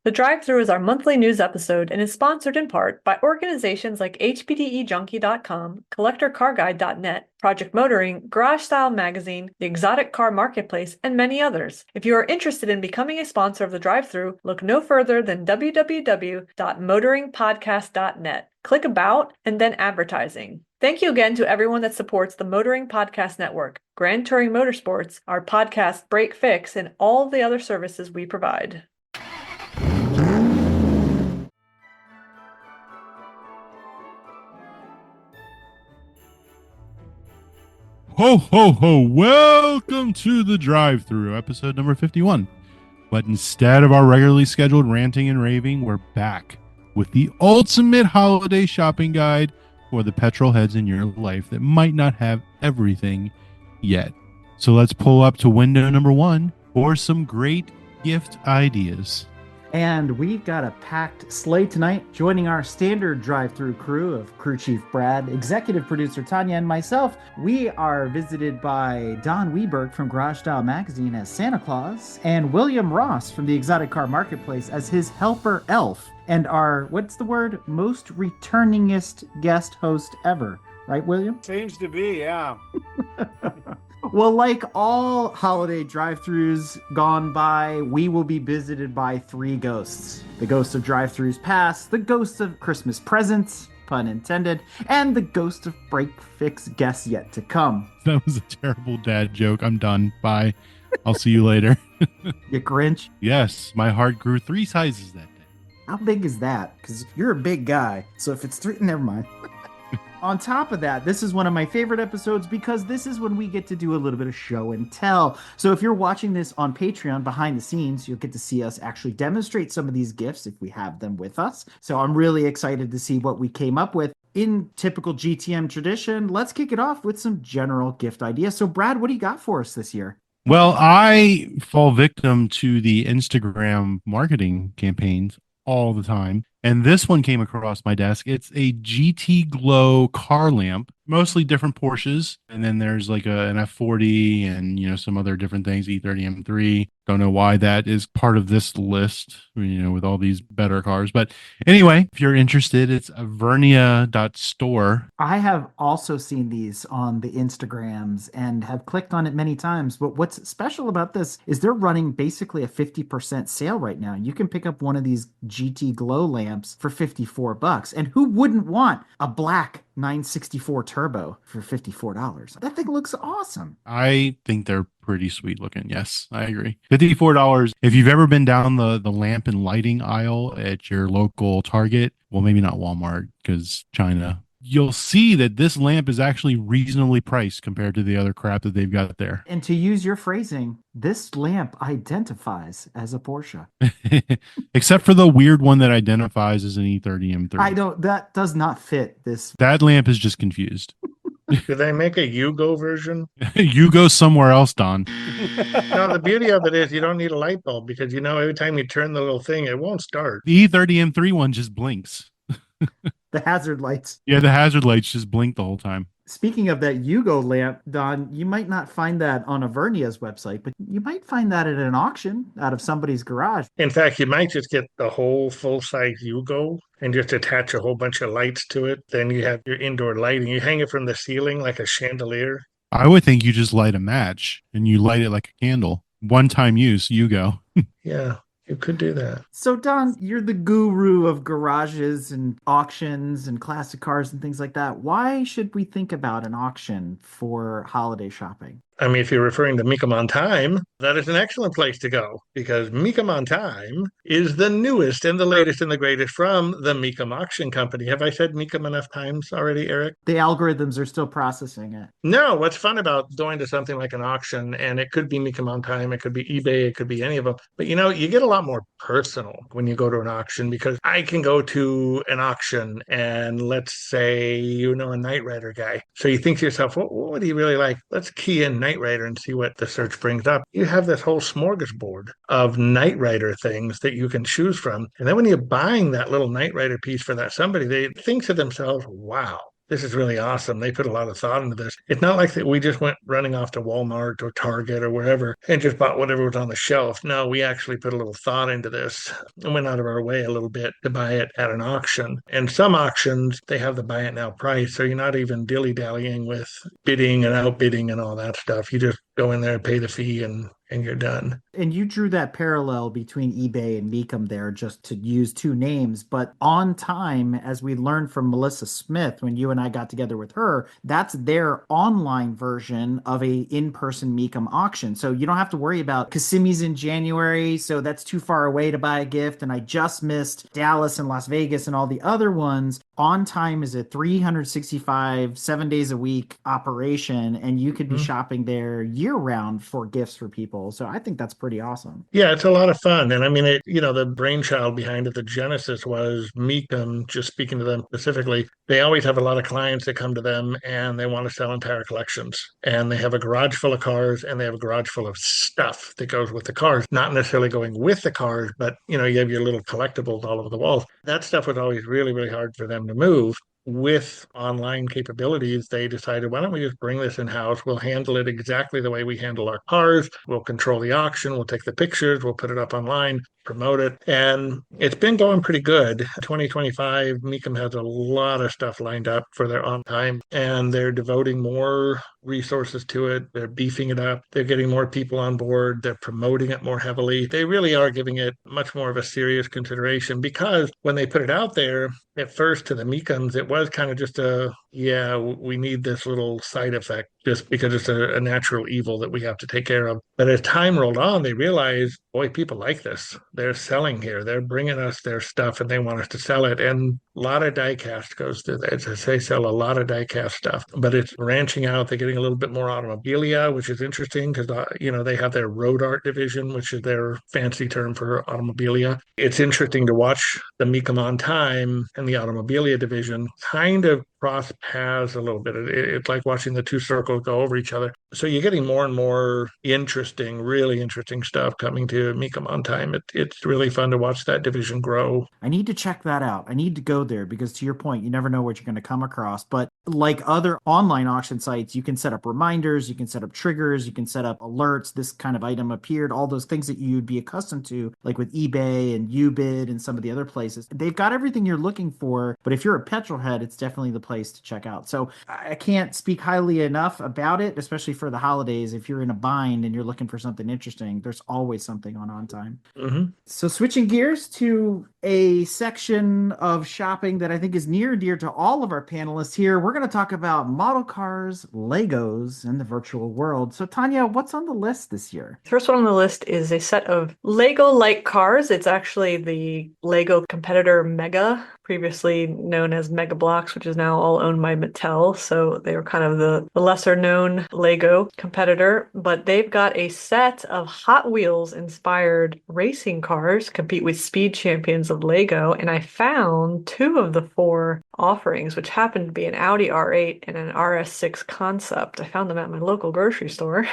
The Drive-Thru is our monthly news episode and is sponsored in part by organizations like HPDEJunkie.com, CollectorCarGuide.net, Project Motoring, Garage Style Magazine, the Exotic Car Marketplace, and many others. If you are interested in becoming a sponsor of the Drive-Thru, look no further than www.motoringpodcast.net. Click About and then Advertising. Thank you again to everyone that supports the Motoring Podcast Network, Grand Touring Motorsports, our podcast Break Fix, and all the other services we provide. Ho, ho, ho. Welcome to the Drive-Thru, episode number 51. But instead of our regularly scheduled ranting and raving, we're back with the ultimate holiday shopping guide for the petrol heads in your life that might not have everything yet. So let's pull up to window number 1 for some great gift ideas. And we've got a packed slate tonight. Joining our standard drive-through crew of crew chief Brad, executive producer Tanya, and myself, we are visited by Don Weberg from Garage Style Magazine as Santa Claus, and William Ross from the Exotic Car Marketplace as his helper elf, and our, what's the word, most returningest guest host ever. Right, William? Seems to be, yeah. Well, like all holiday drive-thrus gone by, we will be visited by 3 ghosts. The ghost of drive-thrus past, the ghost of Christmas presents, pun intended, and the ghost of break-fix guests yet to come. That was a terrible dad joke. I'm done. Bye. I'll see you later. You Grinch? Yes, my heart grew 3 sizes that day. How big is that? Because you're a big guy, so if it's 3, never mind. On top of that, this is one of my favorite episodes because this is when we get to do a little bit of show and tell. So if you're watching this on Patreon behind the scenes, you'll get to see us actually demonstrate some of these gifts if we have them with us. So I'm really excited to see what we came up with. In typical GTM tradition, let's kick it off with some general gift ideas. So Brad, what do you got for us this year? Well, I fall victim to the Instagram marketing campaigns all the time. And this one came across my desk. It's a GT Glow car lamp, mostly different Porsches. And then there's like an F40 and, some other different things, E30 M3. Don't know why that is part of this list, with all these better cars. But anyway, if you're interested, it's avernia.store. I have also seen these on the Instagrams and have clicked on it many times. But what's special about this is they're running basically a 50% sale right now. You can pick up one of these GT Glow lamps for $54. And who wouldn't want a black 964 turbo for $54? That thing looks awesome. I think they're pretty sweet looking. Yes, I agree. $54. If you've ever been down the lamp and lighting aisle at your local Target, well, maybe not Walmart because China, you'll see that this lamp is actually reasonably priced compared to the other crap that they've got there. And to use your phrasing, this lamp identifies as a Porsche. Except for the weird one that identifies as an E30 M3. That does not fit this. That lamp is just confused. Do they make a Yugo version? You go somewhere else, Don. No, the beauty of it is you don't need a light bulb because every time you turn the little thing, it won't start. The E30 M3 one just blinks. The hazard lights. Yeah, the hazard lights just blink the whole time. Speaking of that Yugo lamp, Don, you might not find that on Avernia's website, but you might find that at an auction out of somebody's garage. In fact, you might just get the whole full-size Yugo and just attach a whole bunch of lights to it. Then you have your indoor lighting. You hang it from the ceiling like a chandelier. I would think you just light a match and you light it like a candle. One-time use, Yugo. Yeah. You could do that. So, Don, you're the guru of garages and auctions and classic cars and things like that. Why should we think about an auction for holiday shopping? I mean, if you're referring to Mecum on Time, that is an excellent place to go because Mecum on Time is the newest and the latest and the greatest from the Mecum Auction Company. Have I said Mecum enough times already, Eric? The algorithms are still processing it. No, what's fun about going to something like an auction, and it could be Mecum on Time, it could be eBay, it could be any of them, but you get a lot more personal when you go to an auction because I can go to an auction and let's say, a Knight Rider guy. So you think to yourself, what do you really like? Let's key in Knight Rider and see what the search brings up. You have this whole smorgasbord of Knight Rider things that you can choose from. And then when you're buying that little Knight Rider piece for that somebody, they think to themselves, wow, this is really awesome. They put a lot of thought into this. It's not like that we just went running off to Walmart or Target or wherever and just bought whatever was on the shelf. No, we actually put a little thought into this and went out of our way a little bit to buy it at an auction. And some auctions, they have the buy it now price. So you're not even dilly-dallying with bidding and outbidding and all that stuff. You just go in there, pay the fee, and you're done. And you drew that parallel between eBay and Mecum there, just to use two names. But On Time, as we learned from Melissa Smith when you and I got together with her, that's their online version of a in-person Mecum auction. So you don't have to worry about Kissimmee's in January, so that's too far away to buy a gift. And I just missed Dallas and Las Vegas and all the other ones. On Time is a 365, 7 days a week operation, and you could be shopping there year round for gifts for people. So I think that's pretty awesome. Yeah, it's a lot of fun. And I mean, the brainchild behind it, the genesis was Mecum, just speaking to them specifically. They always have a lot of clients that come to them and they want to sell entire collections. And they have a garage full of cars and they have a garage full of stuff that goes with the cars, not necessarily going with the cars, but you have your little collectibles all over the walls. That stuff was always really, really hard for them to move. With online capabilities, they decided, why don't we just bring this in-house? We'll handle it exactly the way we handle our cars. We'll control the auction. We'll take the pictures. We'll put it up online, promote it. And it's been going pretty good. 2025, Mecum has a lot of stuff lined up for their On Time, and they're devoting more resources to it. They're beefing it up. They're getting more people on board. They're promoting it more heavily. They really are giving it much more of a serious consideration, because when they put it out there, at first to the Mecums, it was kind of just we need this little side effect just because it's a natural evil that we have to take care of. But as time rolled on, they realized, boy, people like this. They're selling here. They're bringing us their stuff and they want us to sell it. And a lot of diecast goes through that. They sell a lot of diecast stuff, but it's branching out. They're getting a little bit more automobilia, which is interesting because, they have their road art division, which is their fancy term for automobilia. It's interesting to watch the Mecum On Time and the automobilia division kind of cross paths a little bit. It's like watching the two circles go over each other. So you're getting more and more really interesting stuff coming to Mecum On Time. It's really fun to watch that division grow. I need to check that out. I need to go there because, to your point, you never know what you're going to come across. But like other online auction sites, you can set up reminders, you can set up triggers, you can set up alerts. This kind of item appeared, all those things that you'd be accustomed to, like with eBay and Ubid and some of the other places. They've got everything you're looking for, but if you're a petrol head, it's definitely the place to check out. So I can't speak highly enough about it, especially for the holidays. If you're in a bind and you're looking for something interesting, there's always something On Time. Mm-hmm. So switching gears to a section of shopping that I think is near and dear to all of our panelists here, we're going to talk about model cars, Legos, and the virtual world. So Tanya, what's on the list this year? First one on the list is a set of Lego-like cars. It's actually the Lego competitor Mega, previously known as Mega Bloks, which is now all owned by Mattel. So they were kind of the lesser known Lego competitor, but they've got a set of Hot Wheels inspired racing cars compete with speed champions of Lego. And I found two of the four offerings, which happened to be an Audi R8 and an RS6 concept. I found them at my local grocery store.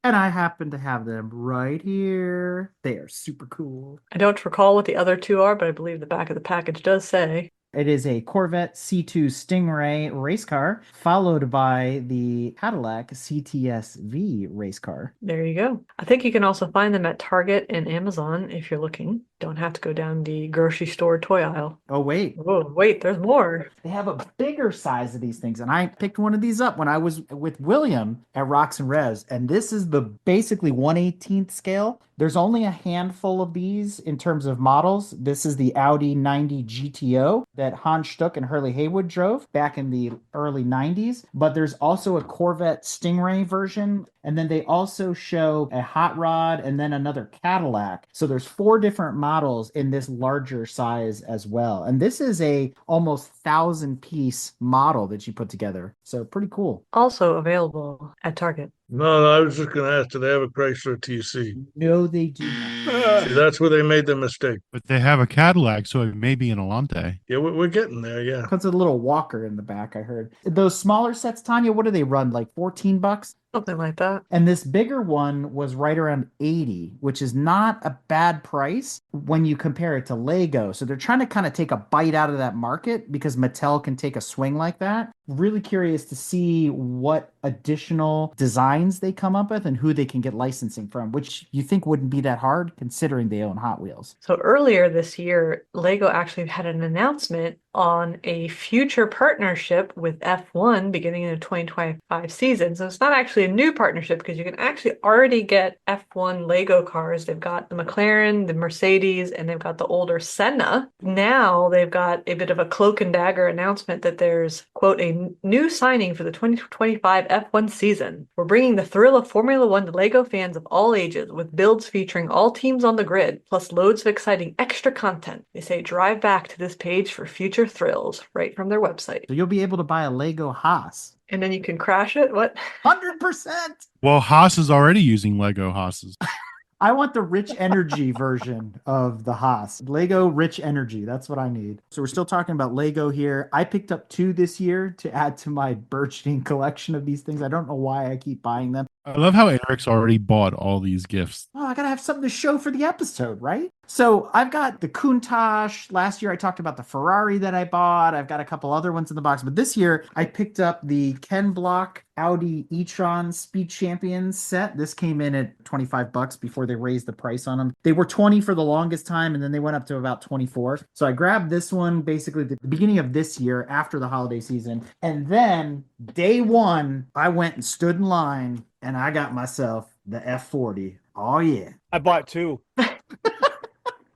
And I happen to have them right here. They are super cool. I don't recall what the other two are, but I believe the back of the package does say. It is a Corvette C2 Stingray race car, followed by the Cadillac CTS-V race car. There you go. I think you can also find them at Target and Amazon if you're looking. Don't have to go down the grocery store toy aisle. Oh, wait. Oh, wait, there's more. They have a bigger size of these things. And I picked one of these up when I was with William at Rocks and Res. And this is the basically 1/18th scale. There's only a handful of these in terms of models. This is the Audi 90 GTO that Hans Stuck and Hurley Haywood drove back in the early 90s. But there's also a Corvette Stingray version. And then they also show a hot rod and then another Cadillac. So there's 4 different models in this larger size as well. And this is a almost 1,000-piece model that you put together. So pretty cool. Also available at Target. No, I was just going to ask, do they have a Chrysler TC? No, they do not. See, that's where they made the mistake. But they have a Cadillac, so it may be an Alante. Yeah, we're getting there, yeah. Comes with a little walker in the back, I heard. Those smaller sets, Tanya, what do they run? Like $14? Something like that. And this bigger one was right around 80, which is not a bad price when you compare it to Lego. So they're trying to kind of take a bite out of that market because Mattel can take a swing like that. Really curious to see what additional designs they come up with and who they can get licensing from, which you think wouldn't be that hard considering they own Hot Wheels. So earlier this year, Lego actually had an announcement on a future partnership with F1 beginning in the 2025 season. So it's not actually a new partnership because you can actually already get F1 Lego cars. They've got the McLaren, the Mercedes, and they've got the older Senna. Now they've got a bit of a cloak and dagger announcement that there's, quote, a new signing for the 2025 F1 season. We're bringing the thrill of Formula One to Lego fans of all ages with builds featuring all teams on the grid, plus loads of exciting extra content. They say drive back to this page for future thrills right from their website. So you'll be able to buy a Lego Haas. And then you can crash it? What? 100%. Well, Haas is already using Lego Haas's. I want the Rich Energy version of the Haas. Lego Rich Energy. That's what I need. So we're still talking about Lego here. I picked up 2 this year to add to my burgeoning collection of these things. I don't know why I keep buying them. I love how Eric's already bought all these gifts. Oh, I gotta have something to show for the episode, right? So I've got the Countach. Last year I talked about the Ferrari that I bought. I've got a couple other ones in the box, but this year I picked up the Ken Block Audi e-tron Speed Champions set. This came in at $25 before they raised the price on them. They were 20 for the longest time, and then they went up to about 24. So I grabbed this one basically the beginning of this year after the holiday season. And then day one, I went and stood in line and I got myself the F40. Oh, yeah. I bought 2.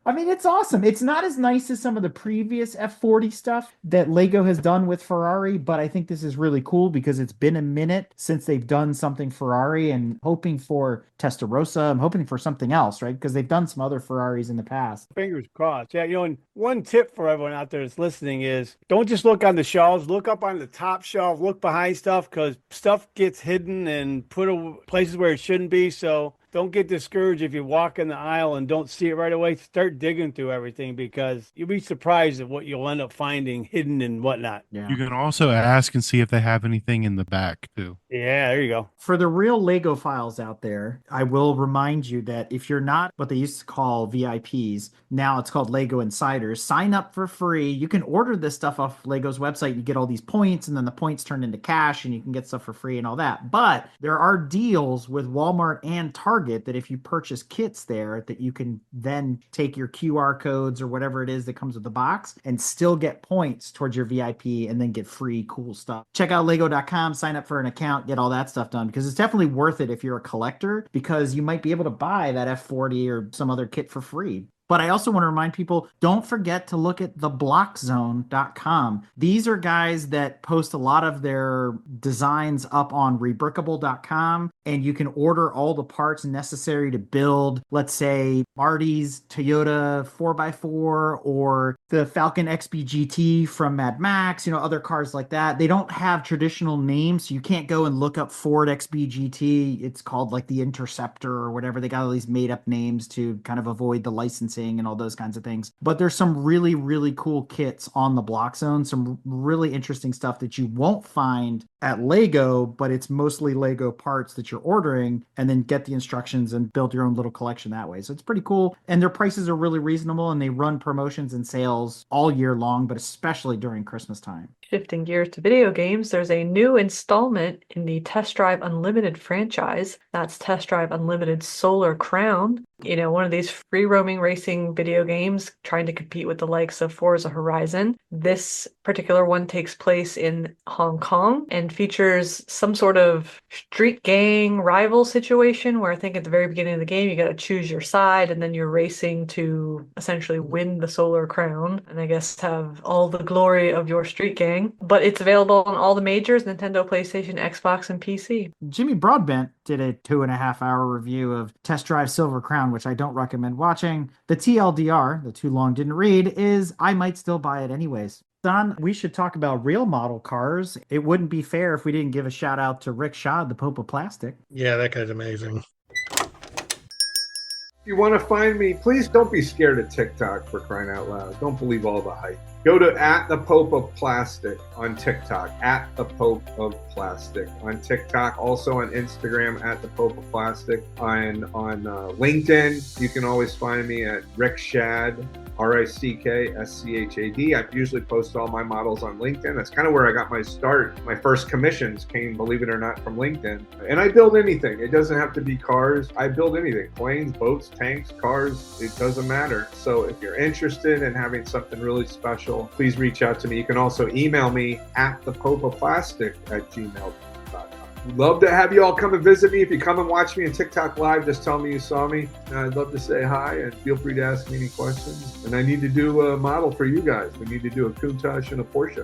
I mean, it's awesome. It's not as nice as some of the previous F40 stuff that Lego has done with Ferrari, but I think this is really cool because it's been a minute since they've done something Ferrari, and hoping for Testarossa. I'm hoping for something else, right? Because they've done some other Ferraris in the past. Fingers crossed. Yeah, and one tip for everyone out there that's listening is don't just look on the shelves. Look up on the top shelf. Look behind stuff because stuff gets hidden and put places where it shouldn't be. So don't get discouraged if you walk in the aisle and don't see it right away. Start digging through everything because you'll be surprised at what you'll end up finding hidden and whatnot. Yeah. You can also ask and see if they have anything in the back too. Yeah, there you go. For the real Lego files out there, I will remind you that if you're not what they used to call VIPs, now it's called Lego Insiders, sign up for free. You can order this stuff off Lego's website. You get all these points, and then the points turn into cash, and you can get stuff for free and all that. But there are deals with Walmart and Target that if you purchase kits there, that you can then take your QR codes or whatever it is that comes with the box and still get points towards your VIP and then get free cool stuff. Check out lego.com, sign up for an account, get all that stuff done because it's definitely worth it if you're a collector because you might be able to buy that F40 or some other kit for free. But I also want to remind people, don't forget to look at theblockzone.com. These are guys that post a lot of their designs up on rebrickable.com, and you can order all the parts necessary to build, let's say, Marty's Toyota 4x4 or the Falcon XB from Mad Max, other cars like that. They don't have traditional names, so you can't go and look up Ford XB. It's called like the Interceptor or whatever. They got all these made up names to kind of avoid the licensing and all those kinds of things. But there's some really, really cool kits on the Block Zone, some really interesting stuff that you won't find at Lego, but it's mostly Lego parts that you're ordering and then get the instructions and build your own little collection that way. So it's pretty cool. And their prices are really reasonable and they run promotions and sales all year long, but especially during Christmas time. Shifting gears to video games, there's a new installment in the Test Drive Unlimited franchise. That's Test Drive Unlimited Solar Crown. One of these free roaming racing video games trying to compete with the likes of Forza Horizon. This particular one takes place in Hong Kong and features some sort of street gang rival situation where I think at the very beginning of the game, you got to choose your side and then you're racing to essentially win the Solar Crown and I guess have all the glory of your street gang. But it's available on all the majors, Nintendo, PlayStation, Xbox, and PC. Jimmy Broadbent did a 2.5-hour review of Test Drive Silver Crown, which I don't recommend watching. The TLDR, the too long didn't read, is I might still buy it anyways. Don, we should talk about real model cars. It wouldn't be fair if we didn't give a shout out to Rick Schad, the Pope of Plastic. Yeah, that guy's amazing. you want to find me, please don't be scared of TikTok, for crying out loud. Don't believe all the hype. Go to @the_Pope_of_Plastic on TikTok, @the_Pope_of_Plastic on TikTok, also on Instagram @the_Pope_of_Plastic, on LinkedIn. You can always find me at Rick Shad, RickSchad. I usually post all my models on LinkedIn. That's kind of where I got my start. My first commissions came, believe it or not, from LinkedIn. And I build anything. It doesn't have to be cars. I build anything, planes, boats, tanks, cars, it doesn't matter. So if you're interested in having something really special, please reach out to me. You can also email me @thepopeofplastic@gmail.com. Love to have you all come and visit me. If you come and watch me on TikTok Live, just tell me you saw me. I'd love to say hi, and feel free to ask me any questions. And I need to do a model for you guys. We need to do a Countach and a Porsche.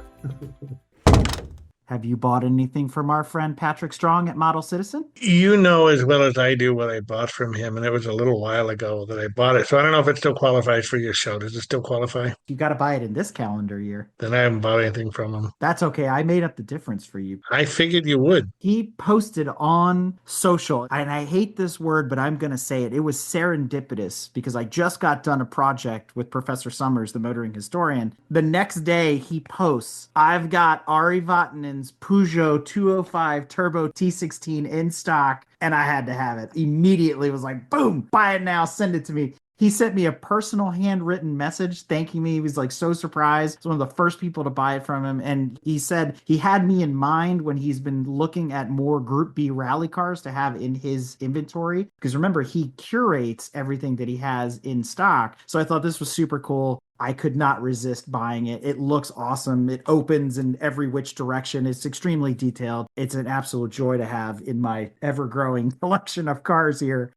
Have you bought anything from our friend Patrick Strong at Model Citizen? You know as well as I do what I bought from him, and it was a little while ago that I bought it. So I don't know if it still qualifies for your show. Does it still qualify? You got to buy it in this calendar year. Then I haven't bought anything from him. That's okay. I made up the difference for you. I figured you would. He posted on social, and I hate this word, but I'm going to say it. It was serendipitous because I just got done a project with Professor Summers, the motoring historian. The next day he posts, I've got Ari Vatanen's Peugeot 205 Turbo T16 in stock, and I had to have it. Immediately was like, boom, buy it now, send it to me. He sent me a personal handwritten message thanking me. He was like so surprised. It's one of the first people to buy it from him. And he said he had me in mind when he's been looking at more Group B rally cars to have in his inventory. Because remember, he curates everything that he has in stock. So I thought this was super cool. I could not resist buying it. It looks awesome. It opens in every which direction. It's extremely detailed. It's an absolute joy to have in my ever-growing collection of cars here.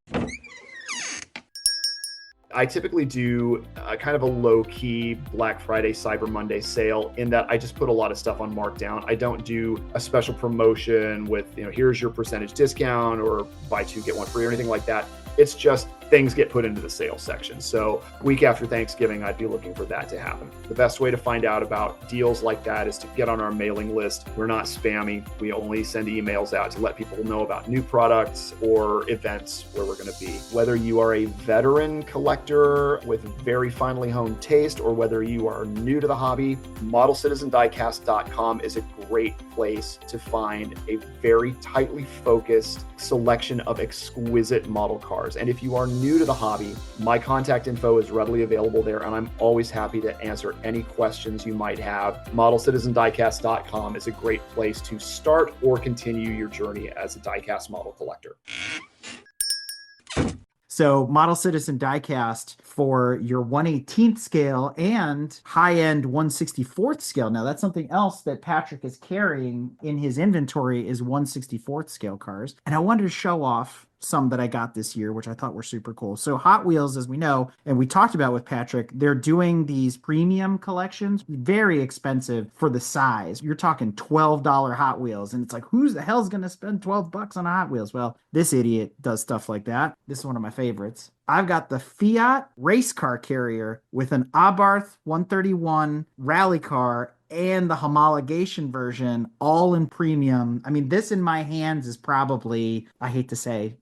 I typically do kind of a low-key Black Friday, Cyber Monday sale in that I just put a lot of stuff on markdown. I don't do a special promotion with, here's your percentage discount or buy two, get one free or anything like that. It's just things get put into the sales section. So week after Thanksgiving, I'd be looking for that to happen. The best way to find out about deals like that is to get on our mailing list. We're not spammy. We only send emails out to let people know about new products or events where we're going to be. Whether you are a veteran collector with very finely honed taste or whether you are new to the hobby, ModelCitizenDiecast.com is a great place to find a very tightly focused selection of exquisite model cars. And if you are new to the hobby, my contact info is readily available there, and I'm always happy to answer any questions you might have. ModelCitizenDiecast.com is a great place to start or continue your journey as a diecast model collector. So Model Citizen Diecast for your 1/18th scale and high-end 1/64th scale. Now that's something else that Patrick is carrying in his inventory is 1/64th scale cars. And I wanted to show off some that I got this year, which I thought were super cool. So Hot Wheels, as we know, and we talked about with Patrick, they're doing these premium collections, very expensive for the size. You're talking $12 Hot Wheels. And it's like, who's the hell's going to spend $12 on a Hot Wheels? Well, this idiot does stuff like that. This is one of my favorites. I've got the Fiat race car carrier with an Abarth 131 rally car and the homologation version all in premium. I mean, this in my hands is probably, I hate to say,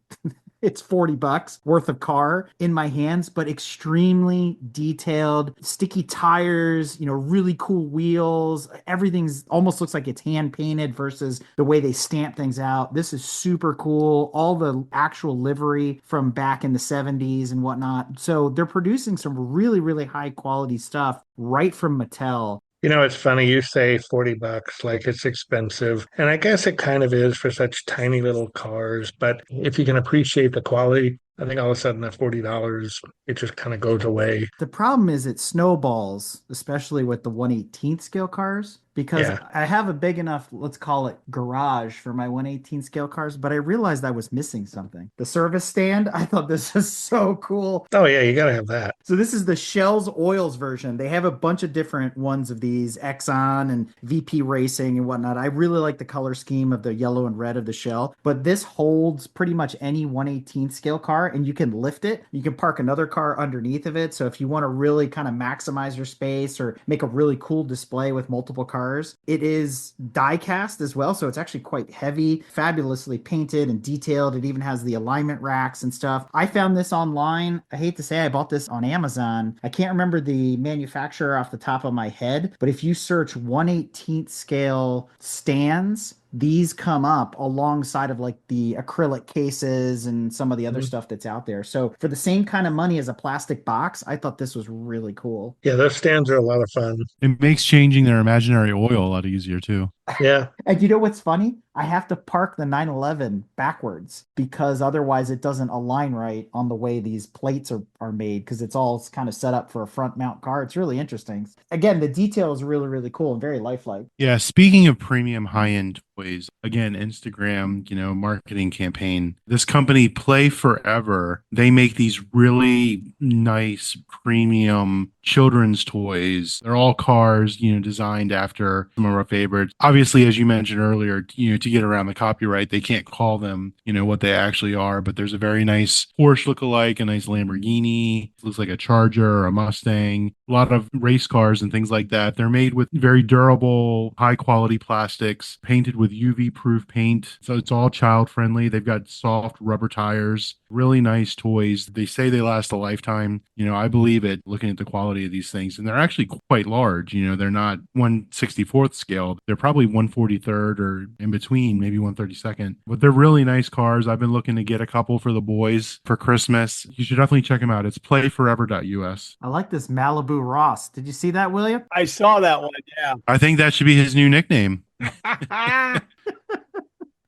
it's $40 worth of car in my hands, but extremely detailed, sticky tires, really cool wheels. Everything's almost looks like it's hand painted versus the way they stamp things out. This is super cool. All the actual livery from back in the 70s and whatnot. So they're producing some really, really high quality stuff right from Mattel. It's funny you say $40 like it's expensive. And I guess it kind of is for such tiny little cars. But if you can appreciate the quality, I think all of a sudden that $40, it just kind of goes away. The problem is it snowballs, especially with the 1/18th scale cars, because I have a big enough, let's call it garage for my 1/18th scale cars, but I realized I was missing something. The service stand, I thought this is so cool. Oh yeah, you got to have that. So this is the Shells Oils version. They have a bunch of different ones of these, Exxon and VP Racing and whatnot. I really like the color scheme of the yellow and red of the shell, but this holds pretty much any 1/18th scale car. car and you can lift it. You can park another car underneath of it. So if you want to really kind of maximize your space or make a really cool display with multiple cars, it is die cast as well. So it's actually quite heavy, fabulously painted and detailed. It even has the alignment racks and stuff. I found this online. I hate to say I bought this on Amazon. I can't remember the manufacturer off the top of my head, but if you search 1/18th scale stands, these come up alongside of like the acrylic cases and some of the other stuff that's out there. So for the same kind of money as a plastic box, I thought this was really cool. Yeah, those stands are a lot of fun. It makes changing their imaginary oil a lot easier too. Yeah. And you know what's funny? I have to park the 911 backwards because otherwise it doesn't align right on the way these plates are made, because it's all kind of set up for a front mount car. It's really interesting. Again, the detail is really, really cool and very lifelike. Yeah, speaking of premium high-end toys, again, Instagram, marketing campaign. This company, Play Forever, they make these really nice premium children's toys. They're all cars, designed after some of our favorites. Obviously, as you mentioned earlier, to get around the copyright, they can't call them, what they actually are, but there's a very nice Porsche look-alike, a nice Lamborghini, looks like a Charger or a Mustang, a lot of race cars and things like that. They're made with very durable, high-quality plastics, painted with UV-proof paint, so it's all child-friendly. They've got soft rubber tires, really nice toys. They say they last a lifetime. I believe it, looking at the quality of these things, and they're actually quite large. They're not 1/64th scale. They're probably 1/43rd or in between, maybe 1/32nd, but they're really nice cars. I've been looking to get a couple for the boys for Christmas. You should definitely check them out. It's playforever.us. I like this Malibu Ross. Did you see that, William? I saw that one. Yeah. I think that should be his new nickname.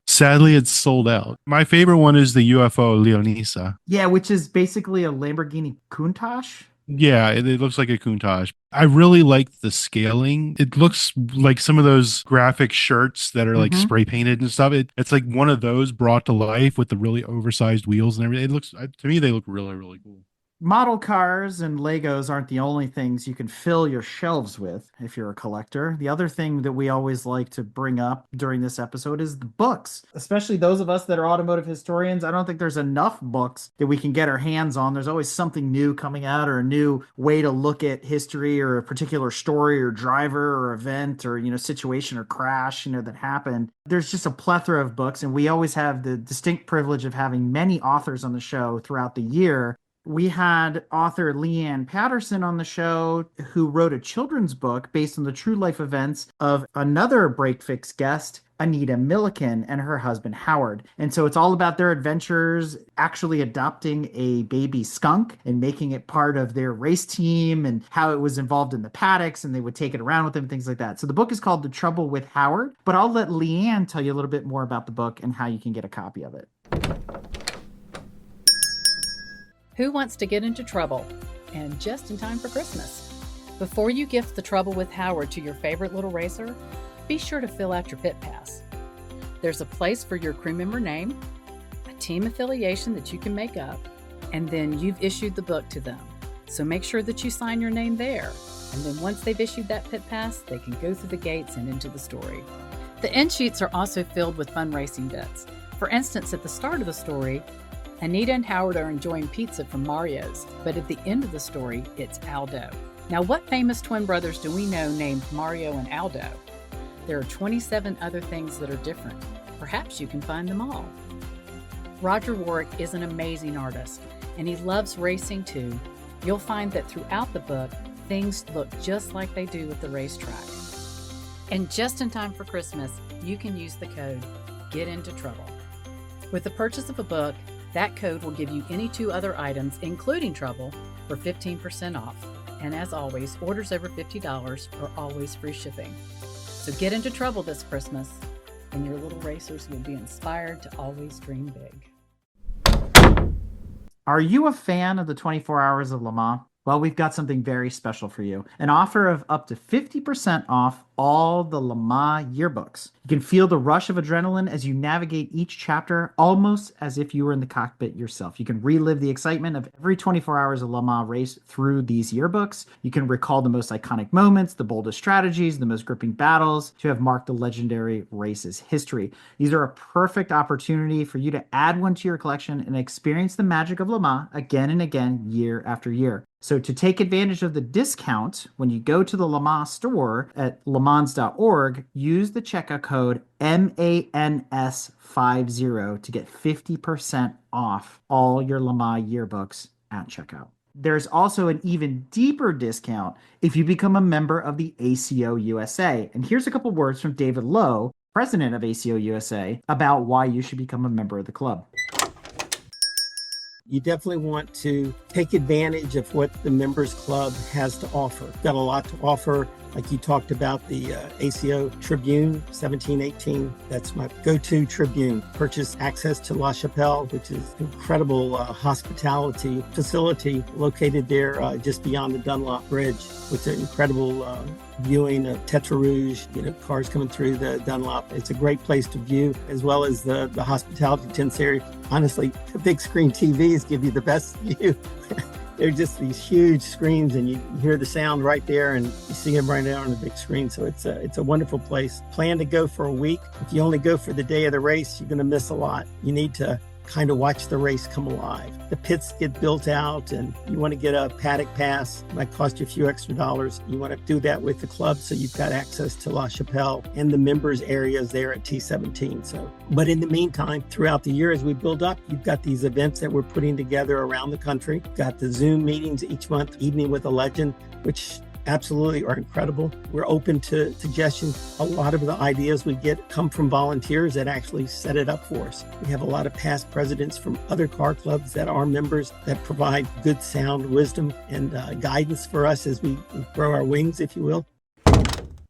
Sadly, it's sold out. My favorite one is the UFO Leonisa. Yeah, which is basically a Lamborghini Countach. Yeah, it looks like a Countach. I really like the scaling. It looks like some of those graphic shirts that are like spray painted and stuff. It's like one of those brought to life with the really oversized wheels and everything. It looks, to me, they look really, really cool. Model cars and Legos aren't the only things you can fill your shelves with if you're a collector. The other thing that we always like to bring up during this episode is the books, especially those of us that are automotive historians. I don't think there's enough books that we can get our hands on. There's always something new coming out, or a new way to look at history or a particular story or driver or event or, situation or crash, that happened. There's just a plethora of books, and we always have the distinct privilege of having many authors on the show throughout the year. We had author Leanne Patterson on the show, who wrote a children's book based on the true life events of another Break Fix guest, Anita Milliken, and her husband Howard. And so it's all about their adventures actually adopting a baby skunk and making it part of their race team, and how it was involved in the paddocks, and they would take it around with them, things like that. So the book is called The Trouble with Howard, but I'll let Leanne tell you a little bit more about the book and how you can get a copy of it. Who wants to get into trouble? And just in time for Christmas. Before you gift The Trouble with Howard to your favorite little racer, be sure to fill out your pit pass. There's a place for your crew member name, a team affiliation that you can make up, and then you've issued the book to them. So make sure that you sign your name there. And then once they've issued that pit pass, they can go through the gates and into the story. The end sheets are also filled with fun racing bits. For instance, at the start of the story, Anita and Howard are enjoying pizza from Mario's, but at the end of the story, it's Aldo. Now, what famous twin brothers do we know named Mario and Aldo? There are 27 other things that are different. Perhaps you can find them all. Roger Warwick is an amazing artist, and he loves racing too. You'll find that throughout the book, things look just like they do at the racetrack. And just in time for Christmas, you can use the code Get Into Trouble. With the purchase of a book, that code will give you any 2 other items, including Trouble, for 15% off. And as always, orders over $50 are always free shipping. So get into trouble this Christmas, and your little racers will be inspired to always dream big. Are you a fan of the 24 Hours of Le Mans? Well, we've got something very special for you. An offer of up to 50% off all the Le Mans yearbooks. You can feel the rush of adrenaline as you navigate each chapter almost as if you were in the cockpit yourself. You can relive the excitement of every 24 hours of Le Mans race through these yearbooks. You can recall the most iconic moments, the boldest strategies, the most gripping battles to have marked the legendary race's history. These are a perfect opportunity for you to add one to your collection and experience the magic of Le Mans again and again, year after year. So to take advantage of the discount, when you go to the Le Mans store at lemans.org, use the checkout code MANS50 to get 50% off all your Le Mans yearbooks at checkout. There's also an even deeper discount if you become a member of the ACO USA. And here's a couple words from David Lowe, president of ACO USA, about why you should become a member of the club. You definitely want to take advantage of what the Members Club has to offer. Got a lot to offer. Like you talked about the ACO Tribune 1718. That's my go-to Tribune. Purchase access to La Chapelle, which is incredible hospitality facility located there just beyond the Dunlop Bridge, with an incredible viewing of Tetra Rouge, cars coming through the Dunlop. It's a great place to view, as well as the hospitality tents area. Honestly, the big screen TVs give you the best view. They're just these huge screens, and you hear the sound right there, and you see them right there on the big screen. So it's a wonderful place. Plan to go for a week. If you only go for the day of the race, you're going to miss a lot. You need to kind of watch the race come alive. The pits get built out, and you want to get a paddock pass. It might cost you a few extra dollars. You want to do that with the club, so you've got access to La Chapelle and the members areas there at T17. But in the meantime, throughout the year as we build up, you've got these events that we're putting together around the country. Got the Zoom meetings each month, Evening with a Legend, which absolutely are incredible. We're open to suggestions. A lot of the ideas we get come from volunteers that actually set it up for us. We have a lot of past presidents from other car clubs that are members that provide good sound wisdom and guidance for us as we grow our wings, if you will.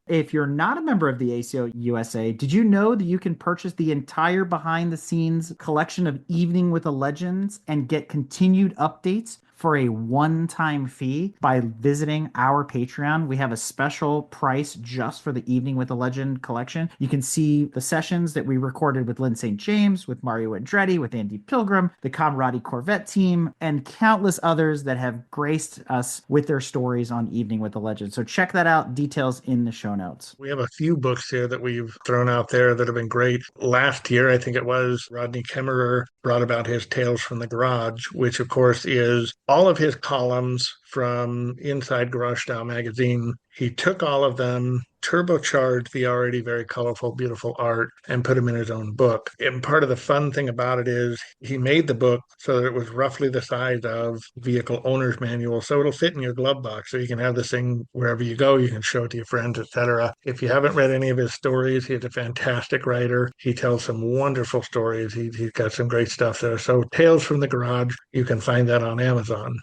If you're not a member of the ACO USA, did you know that you can purchase the entire behind-the-scenes collection of Evening with the Legends and get continued updates for a one-time fee by visiting our Patreon? We have a special price just for the Evening with the Legend collection. You can see the sessions that we recorded with Lynn St. James, with Mario Andretti, with Andy Pilgrim, the Camerati Corvette team, and countless others that have graced us with their stories on Evening with the Legend. So check that out. Details in the show notes. We have a few books here that we've thrown out there that have been great. Last year, I think it was, Rodney Kemmerer brought about his Tales from the Garage, which of course is all of his columns from inside Garage Style magazine. He took all of them, turbocharged the already very colorful, beautiful art, and put them in his own book. And part of the fun thing about it is he made the book so that it was roughly the size of vehicle owner's manual, so it'll fit in your glove box, so you can have this thing wherever you go. You can show it to your friends, etc. If you haven't read any of his stories, he's a fantastic writer. He tells some wonderful stories. He's got some great stuff there. So Tales from the Garage, you can find that on Amazon.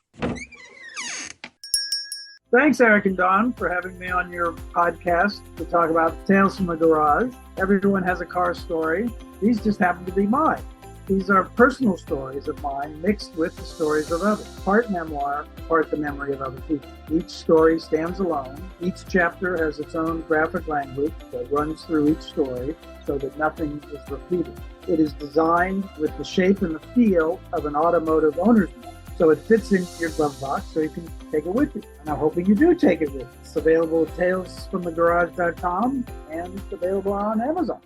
Thanks, Eric and Don, for having me on your podcast to talk about Tales from the Garage. Everyone has a car story. These just happen to be mine. These are personal stories of mine mixed with the stories of others. Part memoir, part the memory of other people. Each story stands alone. Each chapter has its own graphic language that runs through each story so that nothing is repeated. It is designed with the shape and the feel of an automotive owner's manual. So it fits in your glove box so you can take it with you. And I'm hoping you do take it with you. It's available at talesfromthegarage.com and it's available on Amazon.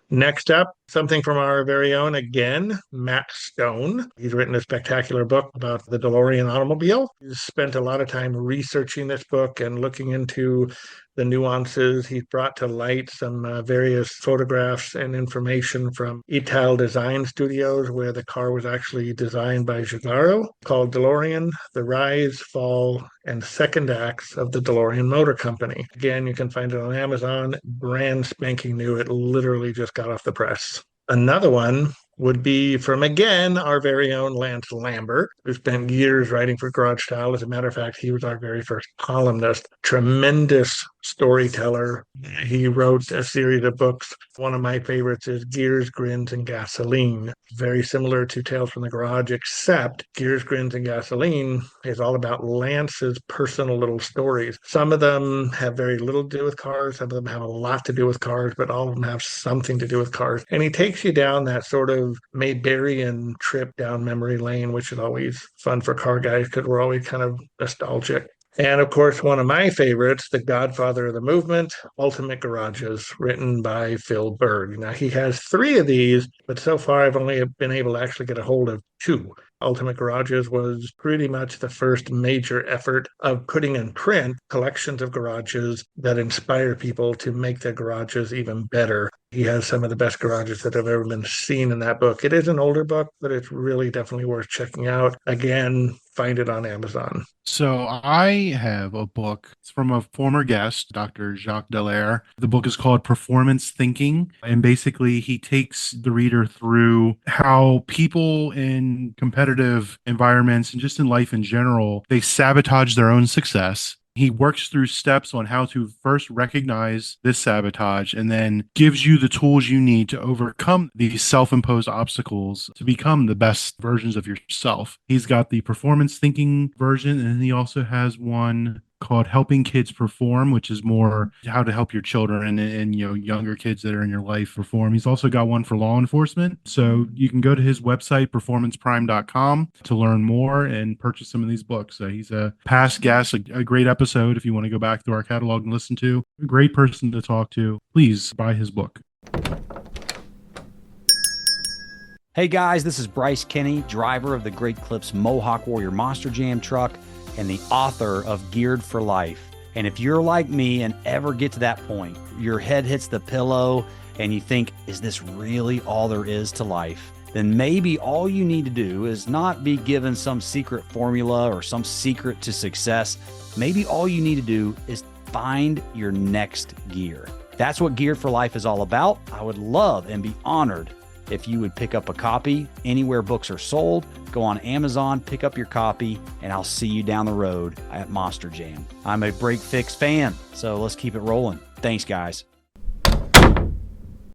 Next up, something from our very own, again, Matt Stone. He's written a spectacular book about the DeLorean automobile. He's spent a lot of time researching this book and looking into the nuances. He's brought to light some various photographs and information from Ital Design Studios, where the car was actually designed by Giugiaro, called DeLorean, The Rise, Fall, and Second Acts of the DeLorean Motor Company. Again, you can find it on Amazon, brand spanking new. It literally just got off the press. Another one would be from, again, our very own Lance Lambert, who spent years writing for Garage Style. As a matter of fact, he was our very first columnist. Tremendous storyteller. He wrote a series of books. One of my favorites is Gears, Grins, and Gasoline. Very similar to Tales from the Garage, except Gears, Grins, and Gasoline is all about Lance's personal little stories. Some of them have very little to do with cars. Some of them have a lot to do with cars, but all of them have something to do with cars. And he takes you down that sort of Mayberian trip down memory lane, which is always fun for car guys because we're always kind of nostalgic. And of course, one of my favorites, The Godfather of the Movement, Ultimate Garages, written by Phil Berg. Now, he has 3 of these, but so far I've only been able to actually get a hold of 2. Ultimate Garages was pretty much the first major effort of putting in print collections of garages that inspire people to make their garages even better. He has some of the best garages that have ever been seen in that book. It is an older book, but it's really definitely worth checking out. Again, find it on Amazon. So I have a book. It's from a former guest, Dr. Jacques Dallaire. The book is called Performance Thinking. And basically, he takes the reader through how people in competitive environments and just in life in general, they sabotage their own success. He works through steps on how to first recognize this sabotage and then gives you the tools you need to overcome these self-imposed obstacles to become the best versions of yourself. He's got the performance thinking version, and he also has one called Helping Kids Perform, which is more how to help your children and younger kids that are in your life perform. He's also got one for law enforcement. So you can go to his website, performanceprime.com, to learn more and purchase some of these books. He's a past guest, a great episode if you want to go back through our catalog and listen to. A great person to talk to. Please buy his book. Hey guys, this is Bryce Kenny, driver of the Great Clips Mohawk Warrior Monster Jam truck and the author of Geared for Life. And if you're like me and ever get to that point, your head hits the pillow and you think, is this really all there is to life? Then maybe all you need to do is not be given some secret formula or some secret to success. Maybe all you need to do is find your next gear. That's what Geared for Life is all about. I would love and be honored if you would pick up a copy anywhere books are sold. Go on Amazon, pick up your copy, and I'll see you down the road at Monster Jam. I'm a Break Fix fan, so let's keep it rolling. Thanks, guys.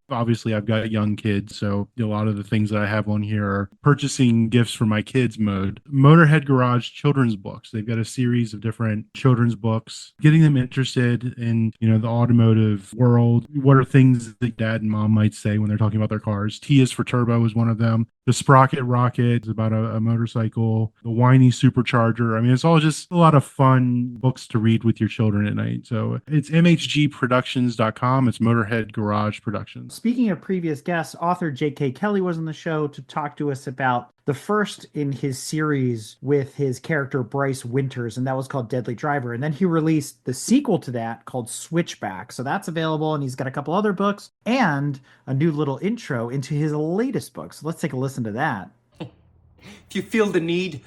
Obviously, I've got young kids, so a lot of the things that I have on here are purchasing gifts for my kids mode. Motorhead Garage children's books. They've got a series of different children's books, getting them interested in, the automotive world. What are things that dad and mom might say when they're talking about their cars? T is for Turbo is one of them. The Sprocket Rocket is about a motorcycle. The Whiny Supercharger. I mean, it's all just a lot of fun books to read with your children at night. So it's mhgproductions.com. It's Motorhead Garage Productions. Speaking of previous guests, author J.K. Kelly was on the show to talk to us about the first in his series with his character Bryce Winters, and that was called Deadly Driver. And then he released the sequel to that called Switchback. So that's available, and he's got a couple other books and a new little intro into his latest book. So let's take a listen to that. If you feel the need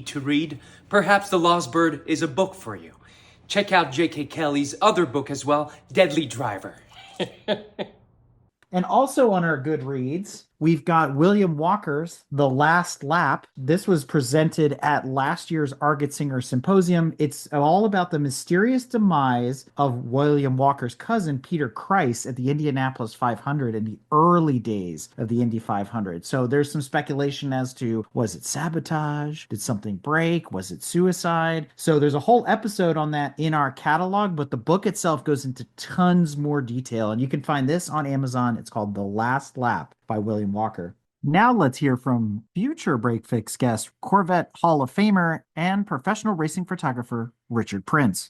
to read, perhaps The Lost Bird is a book for you. Check out J.K. Kelly's other book as well, Deadly Driver. And also on our Goodreads, we've got William Walker's The Last Lap. This was presented at last year's Argetsinger Symposium. It's all about the mysterious demise of William Walker's cousin, Peter Kreis, at the Indianapolis 500 in the early days of the Indy 500. So there's some speculation as to, was it sabotage? Did something break? Was it suicide? So there's a whole episode on that in our catalog, but the book itself goes into tons more detail. And you can find this on Amazon. It's called The Last Lap by William Walker. Now let's hear from future Break Fix guest, Corvette Hall of Famer and professional racing photographer, Richard Prince.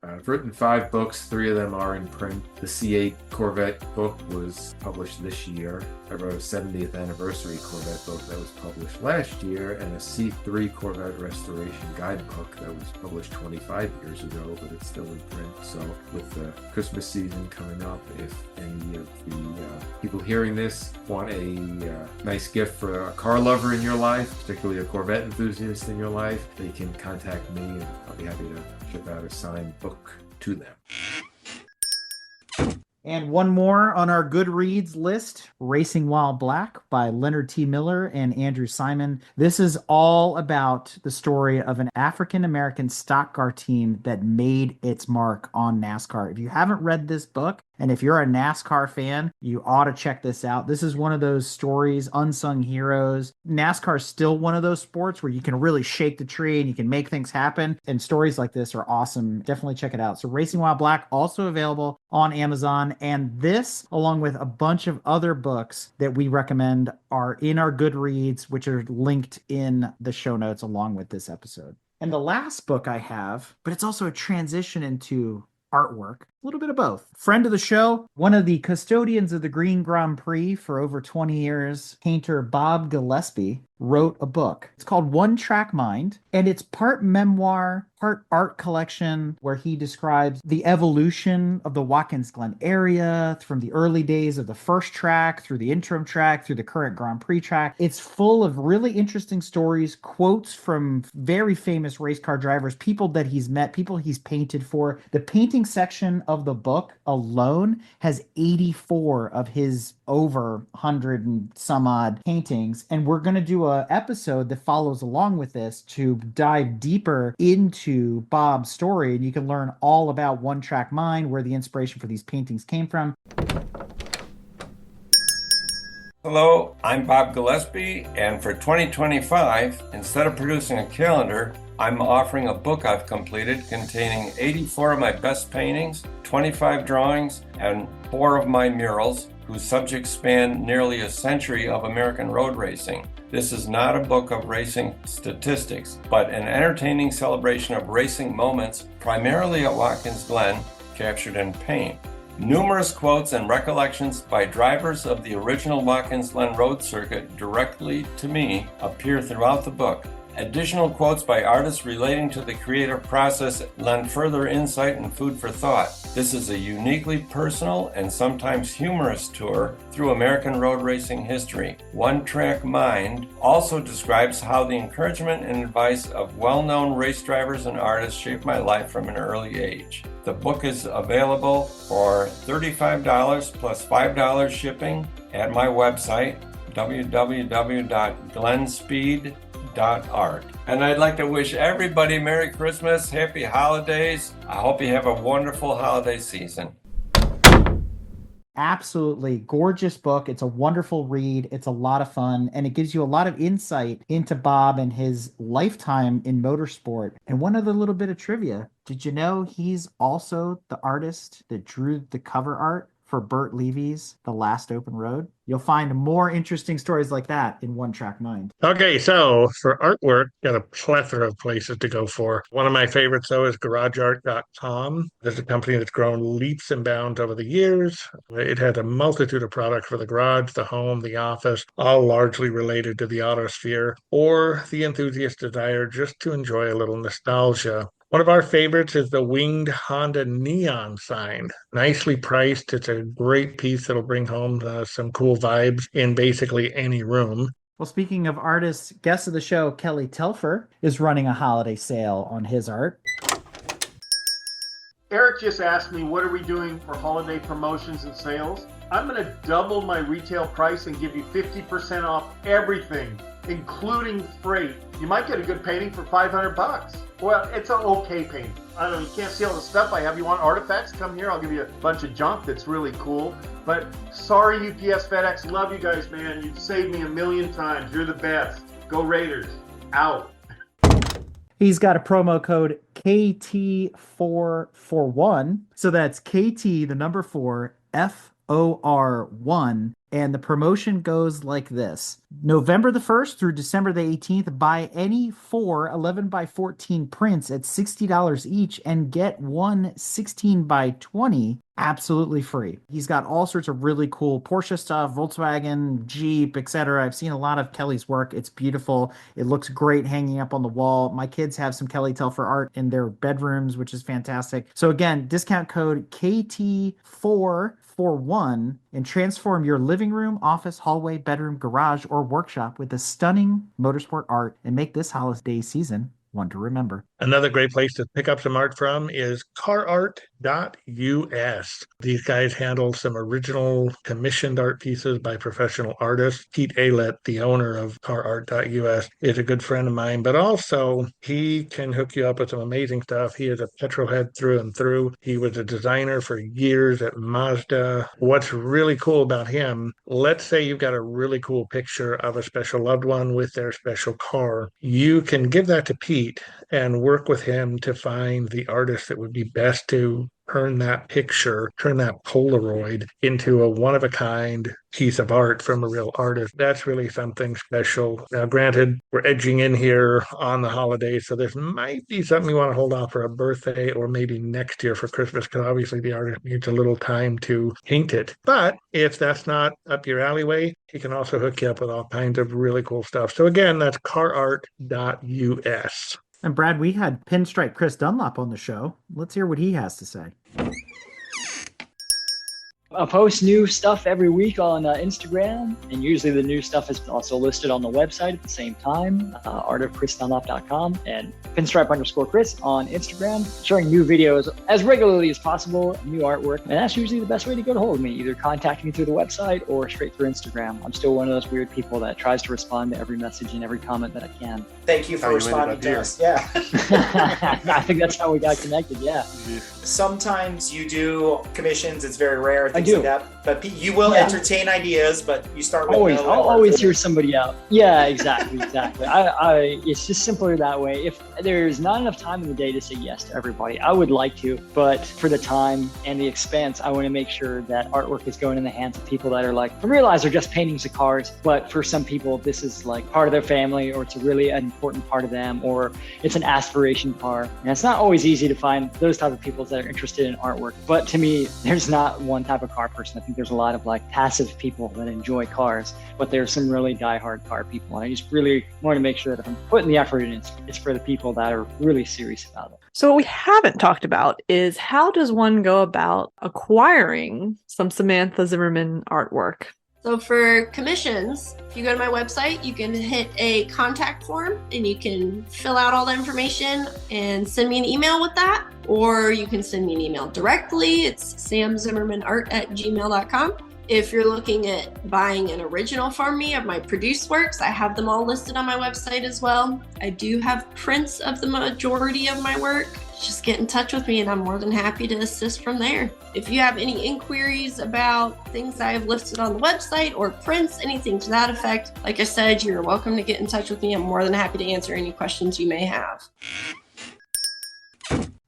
I've written 5 books, 3 of them are in print. The C8 Corvette book was published this year. I wrote a 70th anniversary Corvette book that was published last year, and a C3 Corvette restoration guidebook that was published 25 years ago, but it's still in print. So with the Christmas season coming up, if any of the people hearing this want a nice gift for a car lover in your life, particularly a Corvette enthusiast in your life, they can contact me and I'll be happy to ship out a signed book to them. And one more on our Goodreads list, Racing While Black by Leonard T. Miller and Andrew Simon. This is all about the story of an African-American stock car team that made its mark on NASCAR. If you haven't read this book, and if you're a NASCAR fan, you ought to check this out. This is one of those stories, unsung heroes. NASCAR is still one of those sports where you can really shake the tree and you can make things happen. And stories like this are awesome. Definitely check it out. So Racing While Black, also available on Amazon. And this, along with a bunch of other books that we recommend, are in our Goodreads, which are linked in the show notes along with this episode. And the last book I have, but it's also a transition into artwork, a little bit of both. Friend of the show, one of the custodians of the Green Grand Prix for over 20 years, painter Bob Gillespie, wrote a book. It's called One Track Mind, and it's part memoir, part art collection where he describes the evolution of the Watkins Glen area from the early days of the first track through the interim track through the current Grand Prix track. It's full of really interesting stories, quotes from very famous race car drivers, people that he's met, people he's painted for. The painting section of the book alone has 84 of his over 100 and some odd paintings, and we're going to do a episode that follows along with this to dive deeper into Bob's story, and you can learn all about One Track Mind, where the inspiration for these paintings came from. Hello, I'm Bob Gillespie, and for 2025, instead of producing a calendar, I'm offering a book I've completed containing 84 of my best paintings, 25 drawings, and 4 of my murals, whose subjects span nearly a century of American road racing. This is not a book of racing statistics, but an entertaining celebration of racing moments, primarily at Watkins Glen, captured in paint. Numerous quotes and recollections by drivers of the original Watkins Glen Road Circuit directly to me appear throughout the book. Additional quotes by artists relating to the creative process lend further insight and food for thought. This is a uniquely personal and sometimes humorous tour through American road racing history. One Track Mind also describes how the encouragement and advice of well-known race drivers and artists shaped my life from an early age. The book is available for $35 plus $5 shipping at my website, www.glenspeed.art. And I'd like to wish everybody Merry Christmas, Happy Holidays. I hope you have a wonderful holiday season. Absolutely gorgeous book. It's a wonderful read. It's a lot of fun, and it gives you a lot of insight into Bob and his lifetime in motorsport. And one other little bit of trivia. Did you know he's also the artist that drew the cover art for Burt Levy's The Last Open Road? You'll find more interesting stories like that in One Track Mind. Okay, so for artwork, got a plethora of places to go for. One of my favorites, though, is GarageArt.com. There's a company that's grown leaps and bounds over the years. It has a multitude of products for the garage, the home, the office, all largely related to the autosphere, or the enthusiast's desire just to enjoy a little nostalgia. One of our favorites is the winged Honda neon sign. Nicely priced. It's a great piece that'll bring home some cool vibes in basically any room. Well, speaking of artists, guest of the show, Kelly Telfer, is running a holiday sale on his art. Eric just asked me, what are we doing for holiday promotions and sales? I'm going to double my retail price and give you 50% off everything, including freight. You might get a good painting for $500. Well, it's an okay painting. I don't know, you can't see all the stuff I have. You want artifacts? Come here, I'll give you a bunch of junk that's really cool. But sorry, UPS, FedEx, love you guys, man. You've saved me a million times. You're the best. Go Raiders. Out. He's got a promo code KT441. So that's KT, the number 4, FOR1. And the promotion goes like this. November the 1st through December the 18th, buy any 4 11 by 14 prints at $60 each and get one 16 by 20 absolutely free. He's got all sorts of really cool Porsche stuff, Volkswagen, Jeep, etc. I've seen a lot of Kelly's work. It's beautiful. It looks great hanging up on the wall. My kids have some Kelly Telfer art in their bedrooms, which is fantastic. So again, discount code KT441 and transform your living room, office, hallway, bedroom, garage, or workshop with the stunning motorsport art and make this holiday season One to remember. Another great place to pick up some art from is carart.us. These guys handle some original commissioned art pieces by professional artists. Pete Aylett, the owner of carart.us, is a good friend of mine, but also he can hook you up with some amazing stuff. He is a petrolhead through and through. He was a designer for years at Mazda. What's really cool about him, let's say you've got a really cool picture of a special loved one with their special car. You can give that to Pete and work with him to find the artist that would be best to turn that picture, turn that Polaroid into a one-of-a-kind piece of art from a real artist. That's really something special. Now, granted, we're edging in here on the holidays, so this might be something you want to hold off for a birthday or maybe next year for Christmas, because obviously the artist needs a little time to paint it. But if that's not up your alleyway, he can also hook you up with all kinds of really cool stuff. So again, that's carart.us. And Brad, we had Pinstripe Chris Dunlop on the show. Let's hear what he has to say. I post new stuff every week on Instagram, and usually the new stuff is also listed on the website at the same time, artofchrisdunlop.com, and pinstripe_Chris on Instagram, sharing new videos as regularly as possible, new artwork, and that's usually the best way to get a hold of me. Either contact me through the website or straight through Instagram. I'm still one of those weird people that tries to respond to every message and every comment that I can. Thank you for responding to us. Yeah. I think that's how we got connected, yeah. Sometimes you do commissions, it's very rare, things do. like that. But you will entertain ideas, but you start with I'll always hear somebody out. Yeah, exactly. It's just simpler that way. If there's not enough time in the day to say yes to everybody, I would like to, but for the time and the expense, I want to make sure that artwork is going in the hands of people that are like, I realize they're just paintings of cars, but for some people, this is like part of their family, or it's a really important part of them, or it's an aspiration car. And it's not always easy to find those type of people that are interested in artwork. But to me, there's not one type of car person. I think there's a lot of like passive people that enjoy cars, but there's some really diehard car people. And I just really want to make sure that if I'm putting the effort in, it's for the people that are really serious about it. So what we haven't talked about is how does one go about acquiring some Samantha Zimmerman artwork? So for commissions, if you go to my website, you can hit a contact form and you can fill out all the information and send me an email with that. Or you can send me an email directly. It's samzimmermanart@gmail.com. If you're looking at buying an original from me of my produced works, I have them all listed on my website as well. I do have prints of the majority of my work. Just get in touch with me and I'm more than happy to assist from there. If you have any inquiries about things I have listed on the website or prints, anything to that effect, like I said, you're welcome to get in touch with me. I'm more than happy to answer any questions you may have.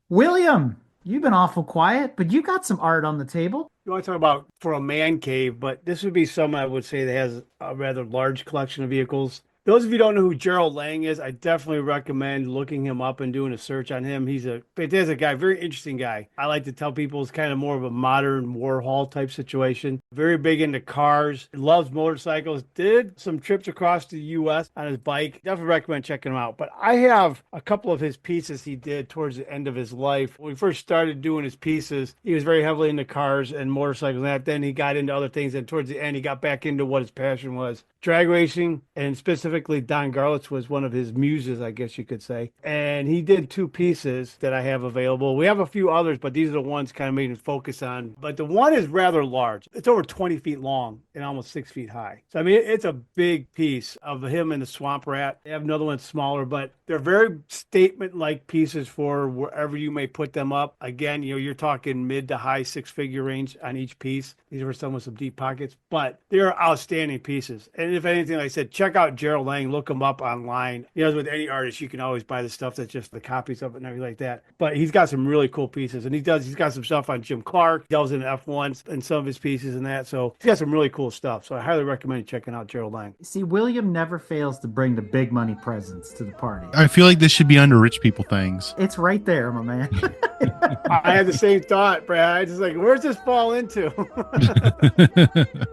William, you've been awful quiet, but you got some art on the table. You want to talk about for a man cave, but this would be someone I would say that has a rather large collection of vehicles. Those of you who don't know who Gerald Lang is, I definitely recommend looking him up and doing a search on him. He's a fantastic guy, very interesting guy. I like to tell people it's kind of more of a modern Warhol type situation. Very big into cars, loves motorcycles, did some trips across the U.S. on his bike. Definitely recommend checking him out. But I have a couple of his pieces he did towards the end of his life. When we first started doing his pieces, he was very heavily into cars and motorcycles and that. Then he got into other things, and towards the end, he got back into what his passion was. Drag racing, and specifically Don Garlits was one of his muses, I guess you could say. And he did two pieces that I have available. We have a few others, but these are the ones kind of made him focus on. But the one is rather large. It's over 20 feet long and almost 6 feet high. So, I mean, it's a big piece of him and the Swamp Rat. They have another one smaller, but they're very statement-like pieces for wherever you may put them up. Again, you're talking mid to high six-figure range on each piece. These are some with some deep pockets, but they're outstanding pieces. And if anything, like I said, check out Gerald Lang, look him up online. With any artist, you can always buy the stuff that's just the copies of it and everything like that. But he's got some really cool pieces, and he's got some stuff on Jim Clark. He delves into F1 and some of his pieces and that. So he's got some really cool stuff. So I highly recommend checking out Gerald Lang. See, William never fails to bring the big money presents to the party. I feel like this should be under rich people things. It's right there, my man. I had the same thought, Brad. I just like, where's this fall into?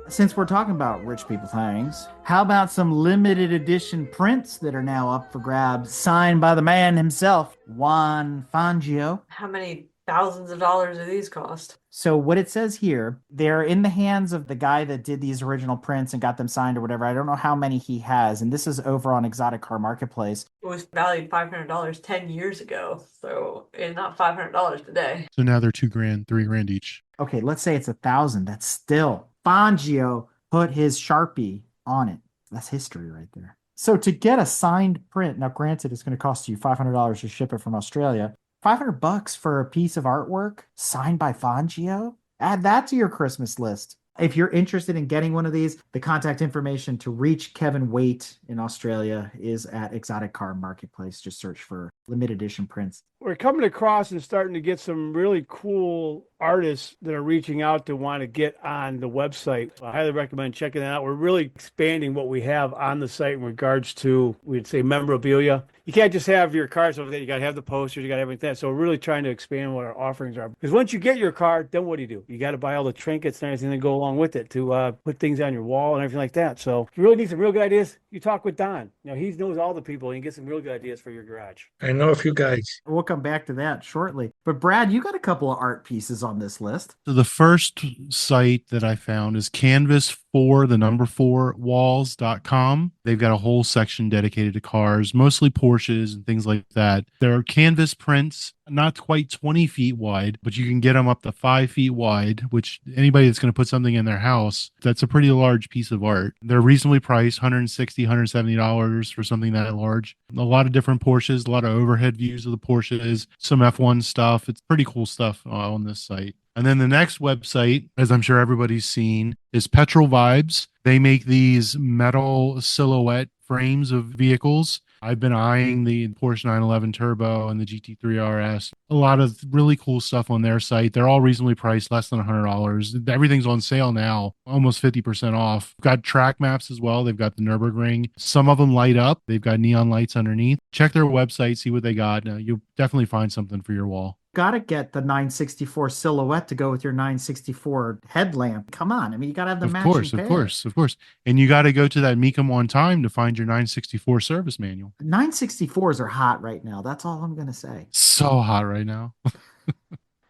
Since we're talking about rich people things, how about some limited edition prints that are now up for grabs, signed by the man himself, Juan Fangio? How many thousands of dollars do these cost? So what it says here, they're in the hands of the guy that did these original prints and got them signed or whatever. I don't know how many he has. And this is over on Exotic Car Marketplace. It was valued $500 10 years ago, so it's not $500 today. So now they're $2,000, $3,000 each. Okay, let's say it's 1,000. That's still Fangio put his Sharpie on it. That's history right there. So to get a signed print, now granted, it's going to cost you $500 to ship it from Australia. $500 for a piece of artwork signed by Fangio? Add that to your Christmas list. If you're interested in getting one of these, the contact information to reach Kevin Waite in Australia is at Exotic Car Marketplace. Just search for limited edition prints. We're coming across and starting to get some really cool artists that are reaching out to want to get on the website. I highly recommend checking that out. We're really expanding what we have on the site in regards to, we'd say, memorabilia. You can't just have your cards over there. You got to have the posters. You got to have everything. So we're really trying to expand what our offerings are. Because once you get your card, then what do? You got to buy all the trinkets and everything that go along with it to put things on your wall and everything like that. So if you really need some real good ideas, you talk with Don. You know, he knows all the people and you get some real good ideas for your garage. I know a few guys. We'll come back to that shortly. But Brad, you got a couple of art pieces on this list. So the first site that I found is canvas4walls.com. They've got a whole section dedicated to cars, mostly Porsches and things like that. There are canvas prints, not quite 20 feet wide, but you can get them up to 5 feet wide, which anybody that's going to put something in their house, that's a pretty large piece of art. They're reasonably priced, $160, $170 for something that large. A lot of different Porsches, a lot of overhead views of the Porsches, some F1 stuff. It's pretty cool stuff on this site. And then the next website, as I'm sure everybody's seen, is Petrol Vibes. They make these metal silhouette frames of vehicles. I've been eyeing the Porsche 911 Turbo and the GT3 RS. A lot of really cool stuff on their site. They're all reasonably priced, less than $100. Everything's on sale now, almost 50% off. Got track maps as well. They've got the Nürburgring. Some of them light up. They've got neon lights underneath. Check their website, see what they got. You'll definitely find something for your wall. Got to get the 964 silhouette to go with your 964 headlamp. Come on. I mean, you got to have the matching pair. Of course. And you got to go to that Mecum on time to find your 964 service manual. 964s are hot right now. That's all I'm going to say. So hot right now.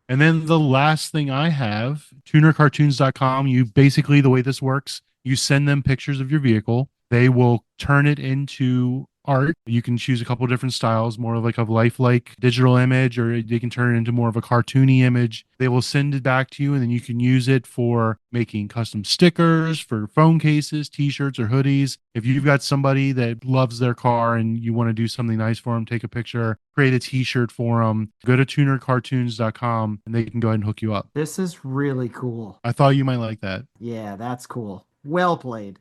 And then the last thing I have, tunercartoons.com. You basically, the way this works, you send them pictures of your vehicle. They will turn it into art. You can choose a couple of different styles, more of like a lifelike digital image, or they can turn it into more of a cartoony image. They will send it back to you, and then you can use it for making custom stickers for phone cases, t-shirts, or hoodies. If you've got somebody that loves their car and you want to do something nice for them, take a picture, create a t-shirt for them, go to tunercartoons.com and they can go ahead and hook you up. This is really cool. I thought you might like that. Yeah, that's cool. Well played.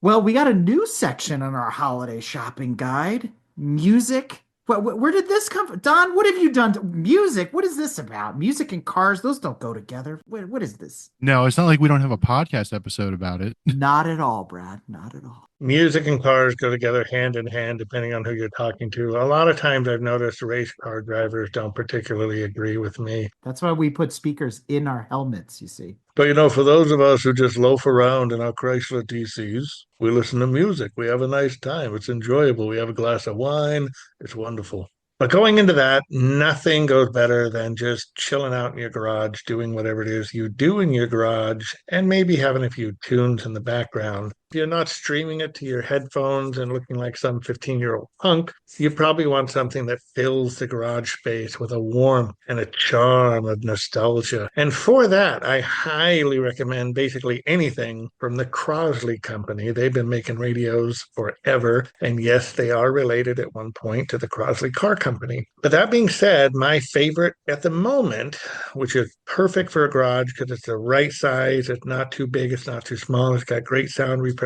Well, we got a new section on our holiday shopping guide. Music. Where did this come from? Don, what have you done to music? What is this about? Music and cars, those don't go together. What is this? No, it's not like we don't have a podcast episode about it. Not at all, Brad. Not at all. Music and cars go together hand in hand, depending on who you're talking to. A lot of times I've noticed race car drivers don't particularly agree with me. That's why we put speakers in our helmets, you see. But, for those of us who just loaf around in our Chrysler DCs, we listen to music. We have a nice time. It's enjoyable. We have a glass of wine. It's wonderful. But going into that, nothing goes better than just chilling out in your garage, doing whatever it is you do in your garage, and maybe having a few tunes in the background. If you're not streaming it to your headphones and looking like some 15-year-old punk, you probably want something that fills the garage space with a warmth and a charm of nostalgia. And for that, I highly recommend basically anything from the Crosley Company. They've been making radios forever. And yes, they are related at one point to the Crosley Car Company. But that being said, my favorite at the moment, which is perfect for a garage because it's the right size, it's not too big, it's not too small, it's got great sound reproduction.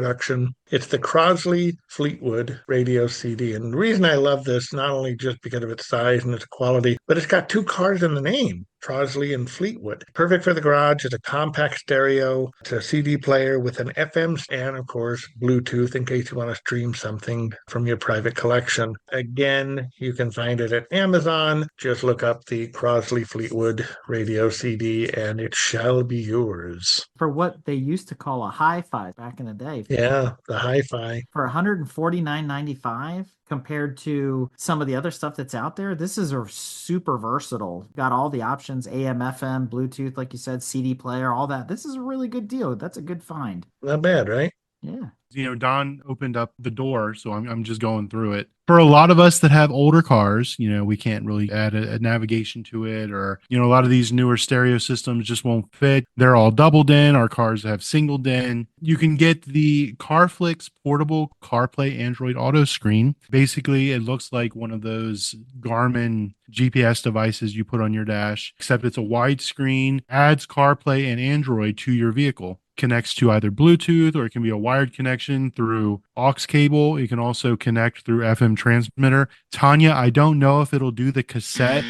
It's the Crosley Fleetwood radio CD. And the reason I love this, not only just because of its size and its quality, but it's got two cars in the name. Crosley and Fleetwood. Perfect for the garage. It's a compact stereo. It's a CD player with an FM and, of course, Bluetooth in case you want to stream something from your private collection. Again, you can find it at Amazon. Just look up the Crosley Fleetwood radio CD and it shall be yours. For what they used to call a hi-fi back in the day. Yeah, the hi-fi. For $149.95. compared to some of the other stuff that's out there. This is a super versatile. Got all the options, AM, FM, Bluetooth, like you said, CD player, all that. This is a really good deal. That's a good find. Not bad, right? Yeah. You know, Don opened up the door, so I'm just going through it. For a lot of us that have older cars, you know, we can't really add a navigation to it, or, you know, a lot of these newer stereo systems just won't fit. They're all doubled in. Our cars have singled in. You can get the CarFlix portable CarPlay Android Auto screen. Basically, it looks like one of those Garmin GPS devices you put on your dash, except it's a wide screen, adds CarPlay and Android to your vehicle. Connects to either Bluetooth, or it can be a wired connection through aux cable. It can also connect through FM transmitter. Tanya, I don't know if it'll do the cassette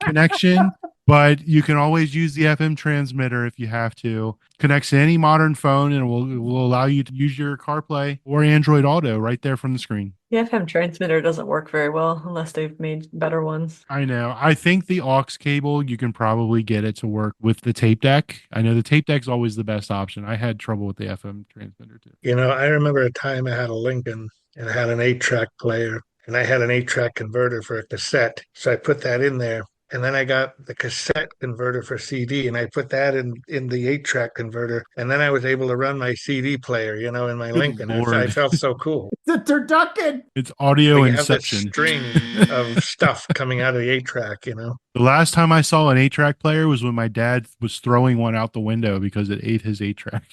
connection, but you can always use the FM transmitter if you have to. Connects to any modern phone, and it will allow you to use your CarPlay or Android Auto right there from the screen. The FM transmitter doesn't work very well unless they've made better ones. I know. I think the aux cable, you can probably get it to work with the tape deck. I know the tape deck's always the best option. I had trouble with the FM transmitter too. You know, I remember a time I had a Lincoln and I had an 8-track player and I had an 8-track converter for a cassette. So I put that in there. And then I got the cassette converter for CD, and I put that in the 8-track converter. And then I was able to run my CD player, you know, in my Lincoln. I felt so cool. It's a turducken. It's audio But you have that inception. string of stuff coming out of the 8-track, you know. The last time I saw an 8-track player was when my dad was throwing one out the window because it ate his 8-track.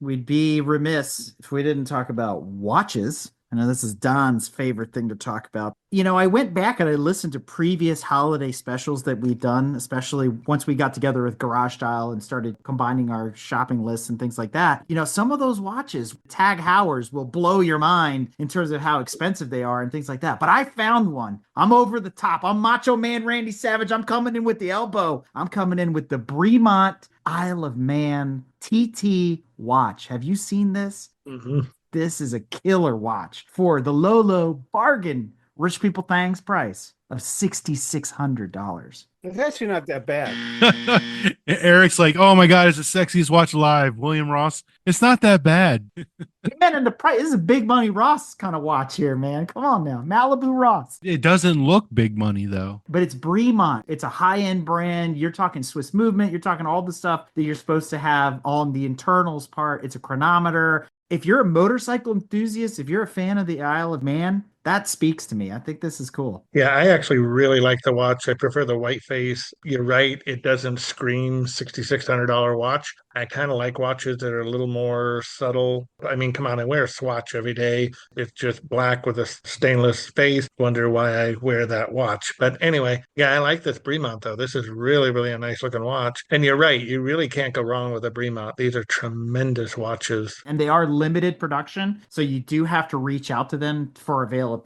We'd be remiss if we didn't talk about watches. I know this is Don's favorite thing to talk about. You know, I went back and I listened to previous holiday specials that we've done, especially once we got together with Garage Style and started combining our shopping lists and things like that. You know, some of those watches, Tag Heuers, will blow your mind in terms of how expensive they are and things like that. But I found one. I'm over the top. I'm Macho Man Randy Savage. I'm coming in with the elbow. I'm coming in with the Bremont Isle of Man TT watch. Have you seen this? Mm-hmm. This is a killer watch for the low bargain rich people thangs price of $6,600. It's actually not that bad. Eric's like, oh my God, it's the sexiest watch alive. William Ross, it's not that bad. Man, and the price, this is a big money Ross kind of watch here, man. Come on now. Malibu Ross. It doesn't look big money though. But it's Bremont. It's a high-end brand. You're talking Swiss movement. You're talking all the stuff that you're supposed to have on the internals part. It's a chronometer. If you're a motorcycle enthusiast, if you're a fan of the Isle of Man, that speaks to me. I think this is cool. Yeah, I actually really like the watch. I prefer the white face. You're right. It doesn't scream $6,600 watch. I kind of like watches that are a little more subtle. I mean, come on, I wear a Swatch every day. It's just black with a stainless face. Wonder why I wear that watch. But anyway, yeah, I like this Bremont though. This is really, really a nice looking watch. And you're right. You really can't go wrong with a Bremont. These are tremendous watches. And they are limited production. So you do have to reach out to them for availability.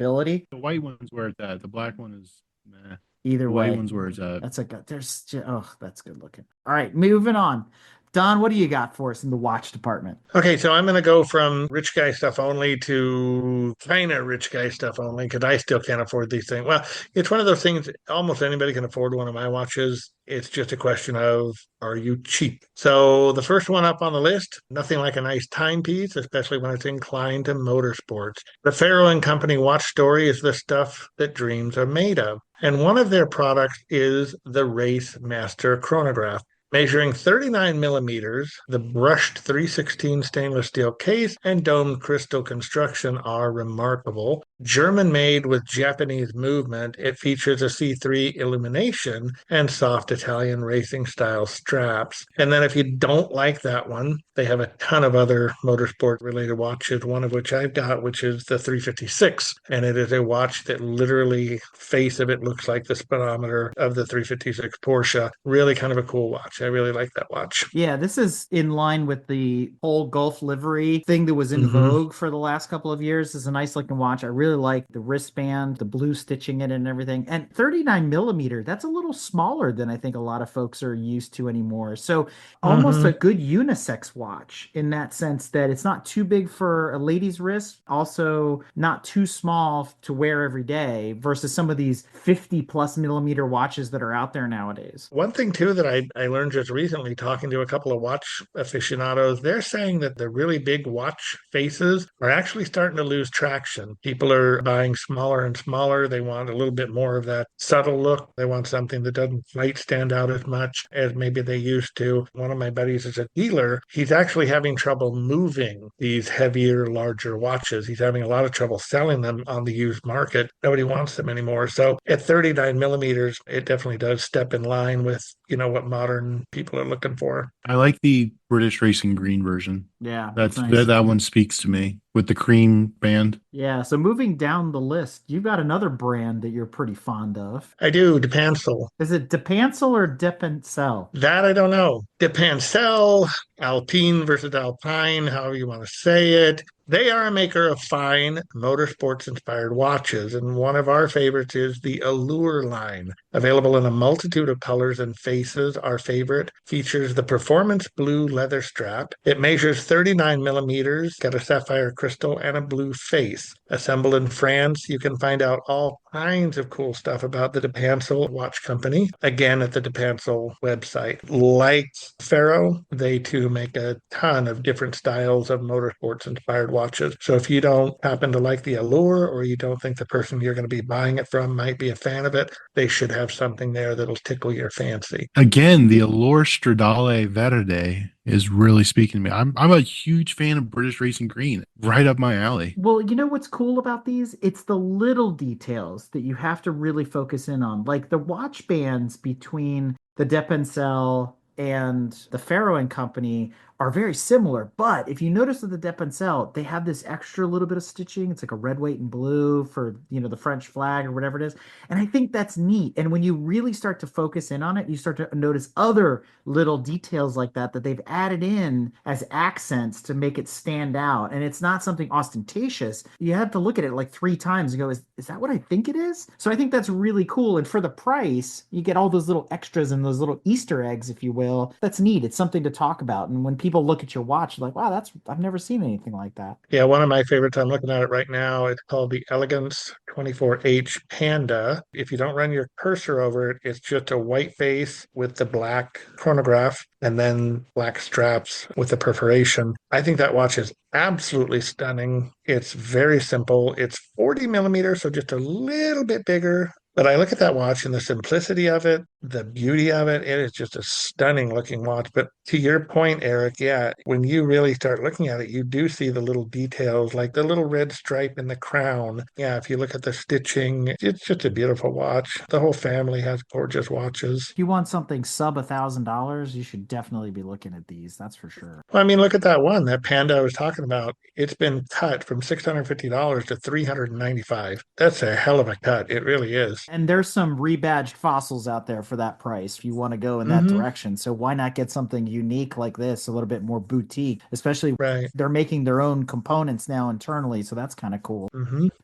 The white one's where it's at. The black one is meh. Either The way. white one's where it's at. That's that's good looking. All right, moving on. Don, what do you got for us in the watch department? Okay, so I'm going to go from rich guy stuff only to kind of rich guy stuff only because I still can't afford these things. Well, it's one of those things, almost anybody can afford one of my watches. It's just a question of, are you cheap? So the first one up on the list, nothing like a nice timepiece, especially when it's inclined to motorsports. The Faro & Company watch story is the stuff that dreams are made of. And one of their products is the Race Master chronograph. Measuring 39 millimeters, the brushed 316 stainless steel case and domed crystal construction are remarkable. German-made with Japanese movement, it features a C3 illumination and soft Italian racing-style straps. And then if you don't like that one, they have a ton of other motorsport-related watches, one of which I've got, which is the 356. And it is a watch that literally, face of it looks like the speedometer of the 356 Porsche. Really kind of a cool watch. I really like that watch. Yeah, this is in line with the whole Gulf livery thing that was in vogue for the last couple of years. It's a nice looking watch. I really like the wristband, the blue stitching in it and everything. And 39 millimeter, that's a little smaller than I think a lot of folks are used to anymore. So almost a good unisex watch in that sense that it's not too big for a lady's wrist, also not too small to wear every day versus some of these 50 plus millimeter watches that are out there nowadays. One thing too that I learned learned just recently talking to a couple of watch aficionados, they're saying that the really big watch faces are actually starting to lose traction. People are buying smaller and smaller. They want a little bit more of that subtle look. They want something that doesn't quite stand out as much as maybe they used to. One of my buddies is a dealer. He's actually having trouble moving these heavier, larger watches. He's having a lot of trouble selling them on the used market. Nobody wants them anymore. So at 39 millimeters, it definitely does step in line with, what modern people are looking for. I like the British Racing Green version. Yeah, That's nice. that one speaks to me with the cream band. Yeah, so moving down the list, you've got another brand that you're pretty fond of. I do, Depancel. Is it Depancel or Depancel? That I don't know. Depancel, Alpine versus Alpine, however you want to say it. They are a maker of fine motorsports-inspired watches, and one of our favorites is the Allure line. Available in a multitude of colors and faces, our favorite features the Performance Blue leather strap. It measures 39 millimeters, got a sapphire crystal, and a blue face. Assembled in France, you can find out all kinds of cool stuff about the Depancel watch company, again at the Depancel website. Like Faro, they too make a ton of different styles of motorsports-inspired watches. So if you don't happen to like the Allure, or you don't think the person you're going to be buying it from might be a fan of it, they should have something there that'll tickle your fancy. Again, the Allure Stradale Verde is really speaking to me. I'm a huge fan of British Racing Green, right up my alley. Well, you know what's cool about these? It's the little details that you have to really focus in on. Like the watch bands between the Depancel and the Faro and Company are very similar, but if you notice with the Depancel, they have this extra little bit of stitching. It's like a red, white, and blue for, the French flag or whatever it is. And I think that's neat. And when you really start to focus in on it, you start to notice other little details like that they've added in as accents to make it stand out. And it's not something ostentatious. You have to look at it like 3 times and go, is that what I think it is? So I think that's really cool. And for the price, you get all those little extras and those little Easter eggs, if you will. That's neat. It's something to talk about. And when people look at your watch, like, wow, I've never seen anything like that. Yeah, one of my favorites, I'm looking at it right now. It's called the Elegance 24H Panda. If you don't run your cursor over it, it's just a white face with the black chronograph and then black straps with the perforation. I think that watch is absolutely stunning. It's very simple. It's 40 millimeters, so just a little bit bigger. But I look at that watch and the simplicity of it, the beauty of it, it is just a stunning looking watch. But to your point, Eric, yeah, when you really start looking at it, you do see the little details, like the little red stripe in the crown. Yeah, if you look at the stitching, it's just a beautiful watch. The whole family has gorgeous watches. If you want something sub $1,000, you should definitely be looking at these. That's for sure. Well, I mean, look at that one, that Panda I was talking about. It's been cut from $650 to $395. That's a hell of a cut. It really is. And there's some rebadged fossils out there for that price if you want to go in that direction. So why not get something unique like this, a little bit more boutique, especially they're making their own components now internally. So that's kind of cool.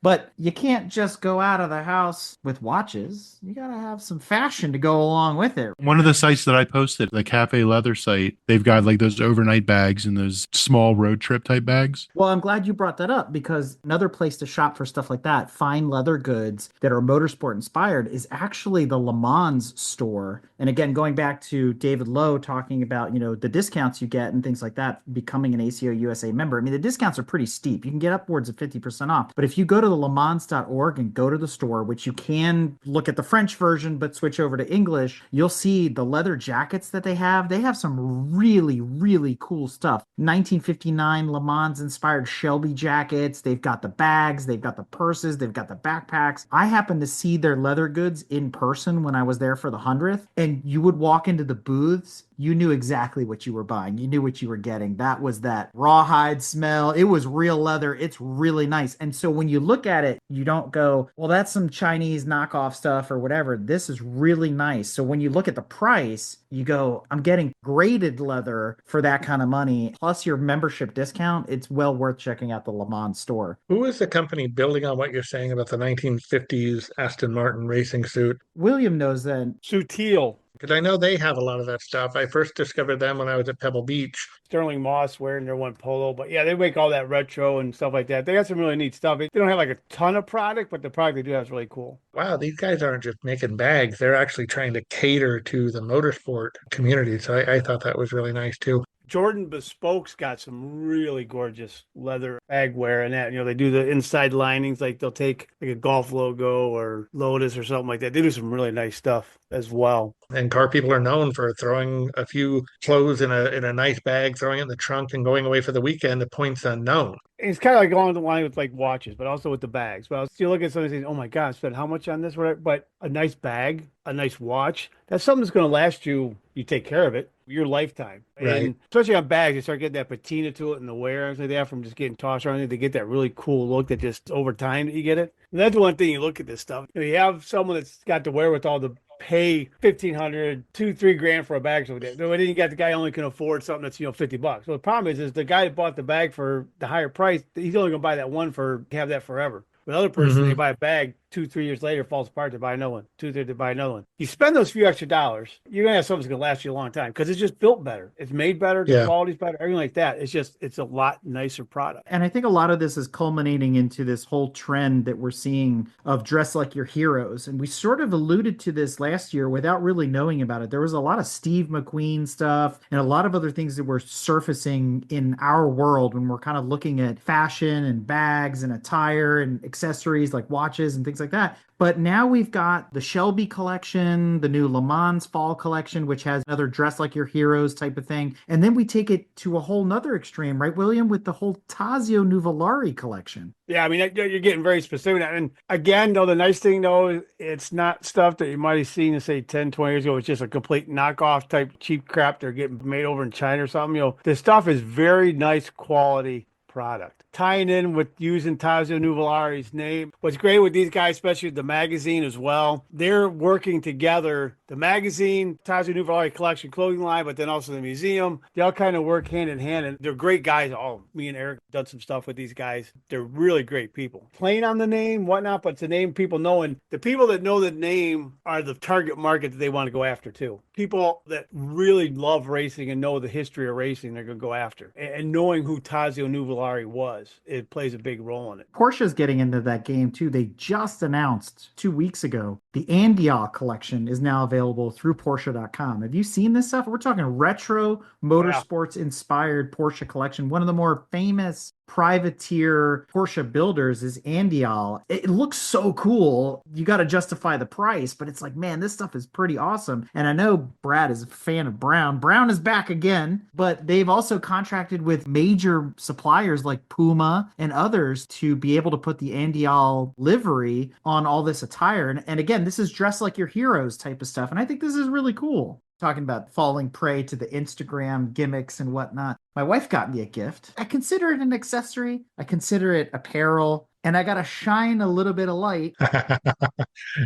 But you can't just go out of the house with watches. You got to have some fashion to go along with it. One of the sites that I posted, the Cafe Leather site, they've got like those overnight bags and those small road trip type bags. Well, I'm glad you brought that up because another place to shop for stuff like that, fine leather goods that are motorsport inspired, is actually the Le Mans store. And again, going back to David Lowe talking about, the discounts you get and things like that, becoming an ACO USA member. I mean, the discounts are pretty steep. You can get upwards of 50% off. But if you go to the lemans.org and go to the store, which you can look at the French version, but switch over to English, you'll see the leather jackets that they have. They have some really, really cool stuff. 1959 Le Mans inspired Shelby jackets. They've got the bags, they've got the purses, they've got the backpacks. I happened to see their leather goods in person when I was there for the 100th, and you would walk into the booths, you knew exactly what you were buying. You knew what you were getting. That was that rawhide smell. It was real leather. It's really nice. And so when you look at it, you don't go, well, that's some Chinese knockoff stuff or whatever. This is really nice. So when you look at the price, you go, I'm getting graded leather for that kind of money. Plus your membership discount, it's well worth checking out the Le Mans store. Who is the company building on what you're saying about the 1950s Aston Martin racing suit? William knows that. Sutil. Because I know they have a lot of that stuff. I first discovered them when I was at Pebble Beach. Sterling Moss wearing their one polo, but yeah, they make all that retro and stuff like that. They got some really neat stuff. They don't have like a ton of product, but the product they do have is really cool. Wow, these guys aren't just making bags. They're actually trying to cater to the motorsport community. So I thought that was really nice too. Jordan Bespoke's got some really gorgeous leather bag wear and that. They do the inside linings, like they'll take like a golf logo or Lotus or something like that. They do some really nice stuff as well. And car people are known for throwing a few clothes in a nice bag, throwing it in the trunk, and going away for the weekend. The point's unknown. It's kind of like along the line with like watches, but also with the bags. But you look at something and say, "Oh my God, I spent how much on this?" Whatever. But a nice bag, a nice watch, that's something that's going to last you. You take care of it your lifetime. Right. And especially on bags, you start getting that patina to it and the wear and stuff like that from just getting tossed around. They get that really cool look that just over time that you get it. And that's one thing you look at this stuff. You have someone that's got the wherewithal to pay $1,500, $2,000-3,000 for a bag. So then you got the guy only can afford something that's $50. So the problem is the guy that bought the bag for the higher price, he's only gonna buy that one have that forever. The other person, they buy a bag 2-3 years later, falls apart, to buy another one. 2 years to buy another one. You spend those few extra dollars, you're gonna have something that's gonna last you a long time because it's just built better. It's made better. The quality's better. Everything like that. It's a lot nicer product. And I think a lot of this is culminating into this whole trend that we're seeing of dress like your heroes. And we sort of alluded to this last year without really knowing about it. There was a lot of Steve McQueen stuff and a lot of other things that were surfacing in our world when we're kind of looking at fashion and bags and attire and accessories like watches and things like that. But now we've got the Shelby collection, the new Le Mans fall collection, which has another dress like your heroes type of thing. And then we take it to a whole nother extreme, right, William, with the whole Tazio Nuvolari collection. Yeah, I mean, you're getting very specific. And again, though, the nice thing, though, it's not stuff that you might have seen, say, 10, 20 years ago. It's just a complete knockoff type cheap crap they're getting made over in China or something. This stuff is very nice quality product. Tying in with using Tazio Nuvolari's name. What's great with these guys, especially with the magazine as well, they're working together. The magazine, Tazio Nuvolari collection clothing line, but then also the museum, they all kind of work hand in hand, and they're great guys. Me and Eric done some stuff with these guys. They're really great people. Playing on the name, whatnot, but it's a name people know, and the people that know the name are the target market that they want to go after too. People that really love racing and know the history of racing, they're going to go after. And knowing who Tazio Nuvolari was, it plays a big role in it. Porsche's getting into that game too. They just announced 2 weeks ago the Andial collection is now available through Porsche.com. Have you seen this stuff? We're talking retro motorsports inspired Porsche collection. One of the more famous privateer Porsche builders is Andial. It looks so cool. You got to justify the price, but it's like, man, this stuff is pretty awesome. And I know Brad is a fan of Brown. Brown is back again, but they've also contracted with major suppliers like Puma and others to be able to put the Andial livery on all this attire. And again, this is dress like your heroes type of stuff. And I think this is really cool. Talking about falling prey to the Instagram gimmicks and whatnot. My wife got me a gift. I consider it an accessory. I consider it apparel. And I got to shine a little bit of light.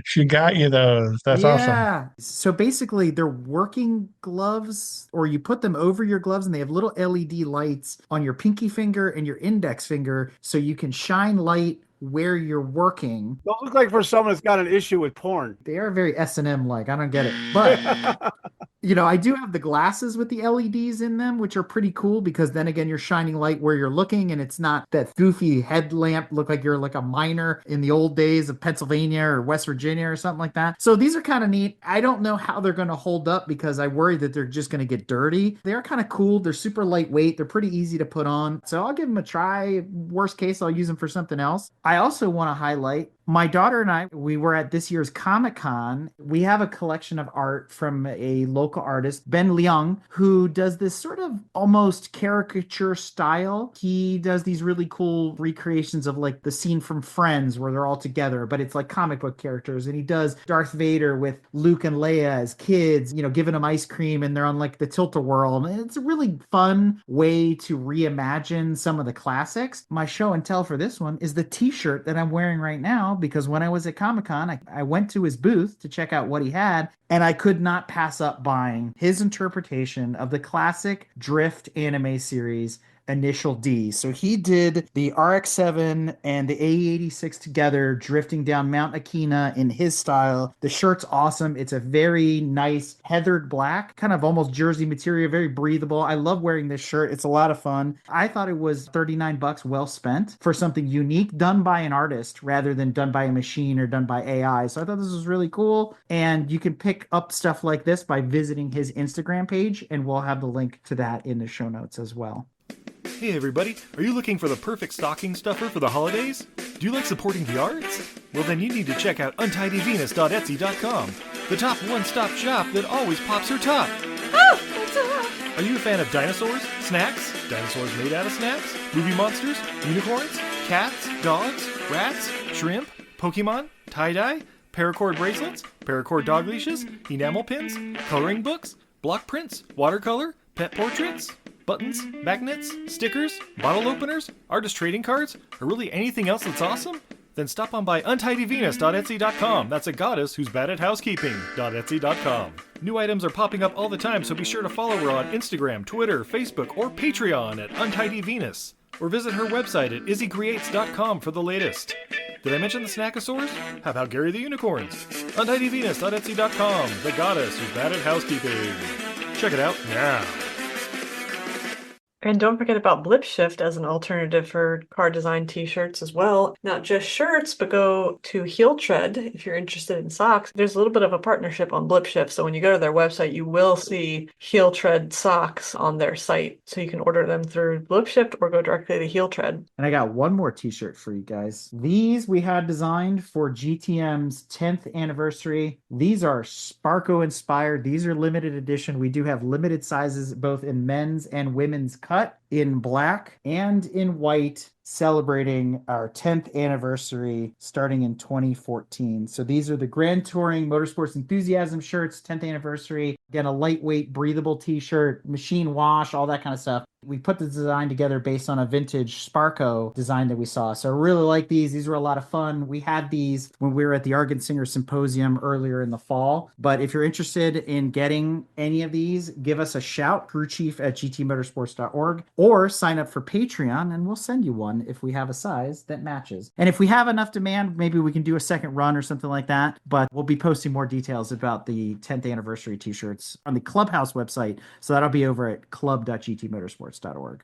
She got you those. That's awesome. So basically, they're working gloves, or you put them over your gloves, and they have little LED lights on your pinky finger and your index finger, so you can shine light where you're working. Those look like for someone that's got an issue with porn. They are very S&M like. I don't get it. But, I do have the glasses with the LEDs in them, which are pretty cool because then again, you're shining light where you're looking and it's not that goofy headlamp look like you're like a miner in the old days of Pennsylvania or West Virginia or something like that. So these are kind of neat. I don't know how they're going to hold up because I worry that they're just going to get dirty. They're kind of cool. They're super lightweight. They're pretty easy to put on. So I'll give them a try. Worst case, I'll use them for something else. I also want to highlight my daughter and I, we were at this year's Comic-Con. We have a collection of art from a local artist, Ben Leung, who does this sort of almost caricature style. He does these really cool recreations of like the scene from Friends where they're all together, but it's like comic book characters. And he does Darth Vader with Luke and Leia as kids, giving them ice cream and they're on like the Tilt-A-Whirl. And it's a really fun way to reimagine some of the classics. My show and tell for this one is the t-shirt that I'm wearing right now, because when I was at Comic-Con, I went to his booth to check out what he had, and I could not pass up buying his interpretation of the classic Drift anime series, Initial D. So he did the RX-7 and the AE86 together, drifting down Mount Akina in his style. The shirt's awesome. It's a very nice heathered black, kind of almost jersey material, very breathable. I love wearing this shirt. It's a lot of fun. I thought it was $39 well spent for something unique done by an artist rather than done by a machine or done by AI. So I thought this was really cool. And you can pick up stuff like this by visiting his Instagram page, and we'll have the link to that in the show notes as well. Hey everybody, are you looking for the perfect stocking stuffer for the holidays? Do you like supporting the arts? Well then you need to check out untidyvenus.etsy.com, the top one-stop shop that always pops her top. Oh, that's a lot. Are you a fan of dinosaurs, snacks, dinosaurs made out of snacks, movie monsters, unicorns, cats, dogs, rats, shrimp, Pokemon, tie-dye, paracord bracelets, paracord dog leashes, enamel pins, coloring books, block prints, watercolor, pet portraits, buttons, magnets, stickers, bottle openers, artist trading cards, or really anything else that's awesome? Then stop on by untidyvenus.etsy.com. That's a goddess who's bad at housekeeping.etsy.com. New items are popping up all the time, so be sure to follow her on Instagram, Twitter, Facebook, or Patreon at untidyvenus. Or visit her website at izzycreates.com for the latest. Did I mention the Snackosaurs? How about Gary the Unicorns? Untidyvenus.etsy.com. The goddess who's bad at housekeeping. Check it out now. And don't forget about Blip Shift as an alternative for car design t-shirts as well. Not just shirts, but go to Heel Tread if you're interested in socks. There's a little bit of a partnership on Blip Shift, so when you go to their website, you will see Heel Tread socks on their site. So you can order them through Blip Shift or go directly to Heel Tread. And I got one more t-shirt for you guys. These we had designed for GTM's 10th anniversary. These are Sparko inspired. These are limited edition. We do have limited sizes both in men's and women's cut, in black and in white, celebrating our 10th anniversary starting in 2014. So these are the Grand Touring Motorsports Enthusiasm shirts, 10th anniversary. Again, a lightweight, breathable t-shirt, machine wash, all that kind of stuff. We put the design together based on a vintage Sparko design that we saw. So I really like these. These were a lot of fun. We had these when we were at the Argent Singer Symposium earlier in the fall. But if you're interested in getting any of these, give us a shout, crewchief@gtmotorsports.org, or sign up for Patreon and we'll send you one if we have a size that matches. And if we have enough demand, maybe we can do a second run or something like that. But we'll be posting more details about the 10th anniversary t-shirts on the Clubhouse website. So that'll be over at club.gtmotorsports.org.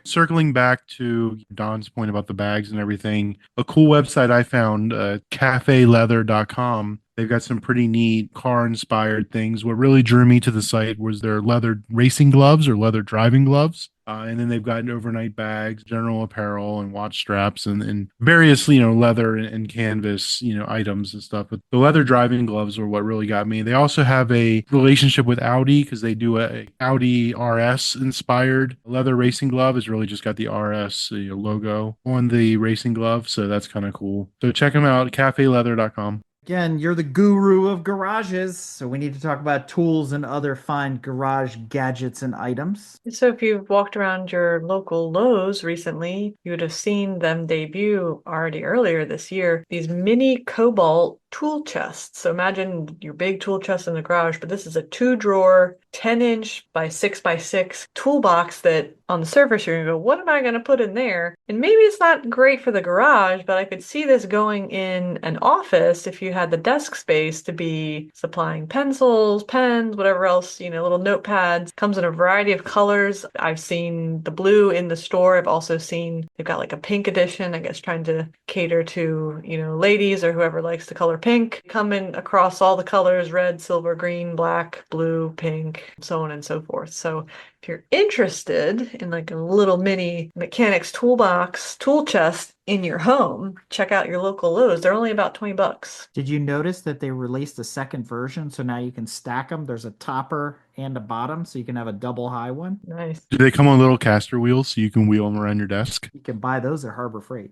Circling back to Don's point about the bags and everything, a cool website I found, cafeleather.com. They've got some pretty neat car-inspired things. What really drew me to the site was their leather racing gloves or leather driving gloves. And then they've got overnight bags, general apparel, and watch straps, and various, leather and canvas, items and stuff. But the leather driving gloves were what really got me. They also have a relationship with Audi because they do a Audi RS inspired leather racing glove. It's really just got the RS logo on the racing glove. So that's kind of cool. So check them out, cafeleather.com. Again, you're the guru of garages, so we need to talk about tools and other fine garage gadgets and items. So if you've walked around your local Lowe's recently, you would have seen them debut already earlier this year, these mini Cobalt tool chests. So imagine your big tool chest in the garage, but this is a 2-drawer, 10-inch by 6x6 toolbox that on the surface you're gonna go, what am I gonna put in there? And maybe it's not great for the garage, but I could see this going in an office if you had the desk space to be supplying pencils, pens, whatever else, little notepads. Comes in a variety of colors. I've seen the blue in the store. I've also seen they've got like a pink edition, I guess trying to cater to, ladies or whoever likes the color pink. Coming across all the colors, red, silver, green, black, blue, pink, so on and so forth. So if you're interested in like a little mini mechanics toolbox, tool chest in your home, check out your local Lowe's. They're only about $20. Did you notice that they released a second version? So now you can stack them. There's a topper and a bottom, so you can have a double high one. Nice. Do they come on little caster wheels so you can wheel them around your desk? You can buy those at Harbor Freight.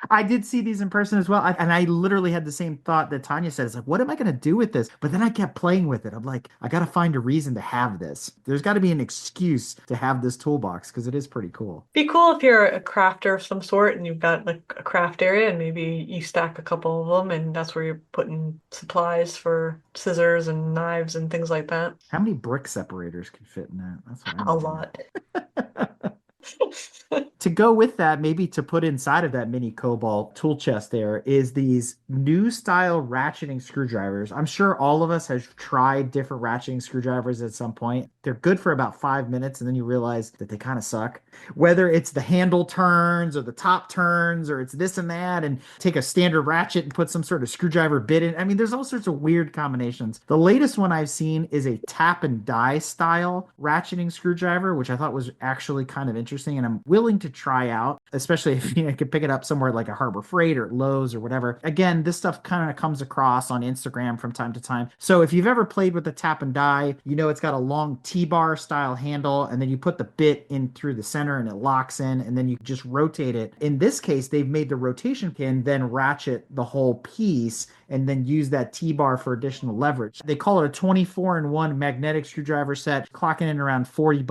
I did see these in person as well. And I literally had the same thought that Tanya said. It's like, what am I going to do with this? But then I kept playing with it. I'm like, I got to find a reason to have this. There's got to be an excuse to have this toolbox because it is pretty cool. Be cool if you're a crafter of some sort and you've got like a craft area and maybe you stack a couple of them and that's where you're putting supplies for scissors and knives and things like that. How many brick separators can fit in that? That's what a lot. To go with that, maybe to put inside of that mini Cobalt tool chest there is these new style ratcheting screwdrivers. I'm sure all of us have tried different ratcheting screwdrivers at some point. They're good for about 5 minutes and then you realize that they kind of suck. Whether it's the handle turns or the top turns or it's this and that, and take a standard ratchet and put some sort of screwdriver bit in. I mean, there's all sorts of weird combinations. The latest one I've seen is a tap and die style ratcheting screwdriver, which I thought was actually kind of interesting and I'm willing to try out, especially if you could pick it up somewhere like a Harbor Freight or Lowe's or whatever. Again, this stuff kind of comes across on Instagram from time to time. So if you've ever played with the tap and die, it's got a long T-bar style handle and then you put the bit in through the center and it locks in and then you just rotate it. In this case, they've made the rotation pin then ratchet the whole piece and then use that T-bar for additional leverage. They call it a 24-in-1 magnetic screwdriver set, clocking in around $40.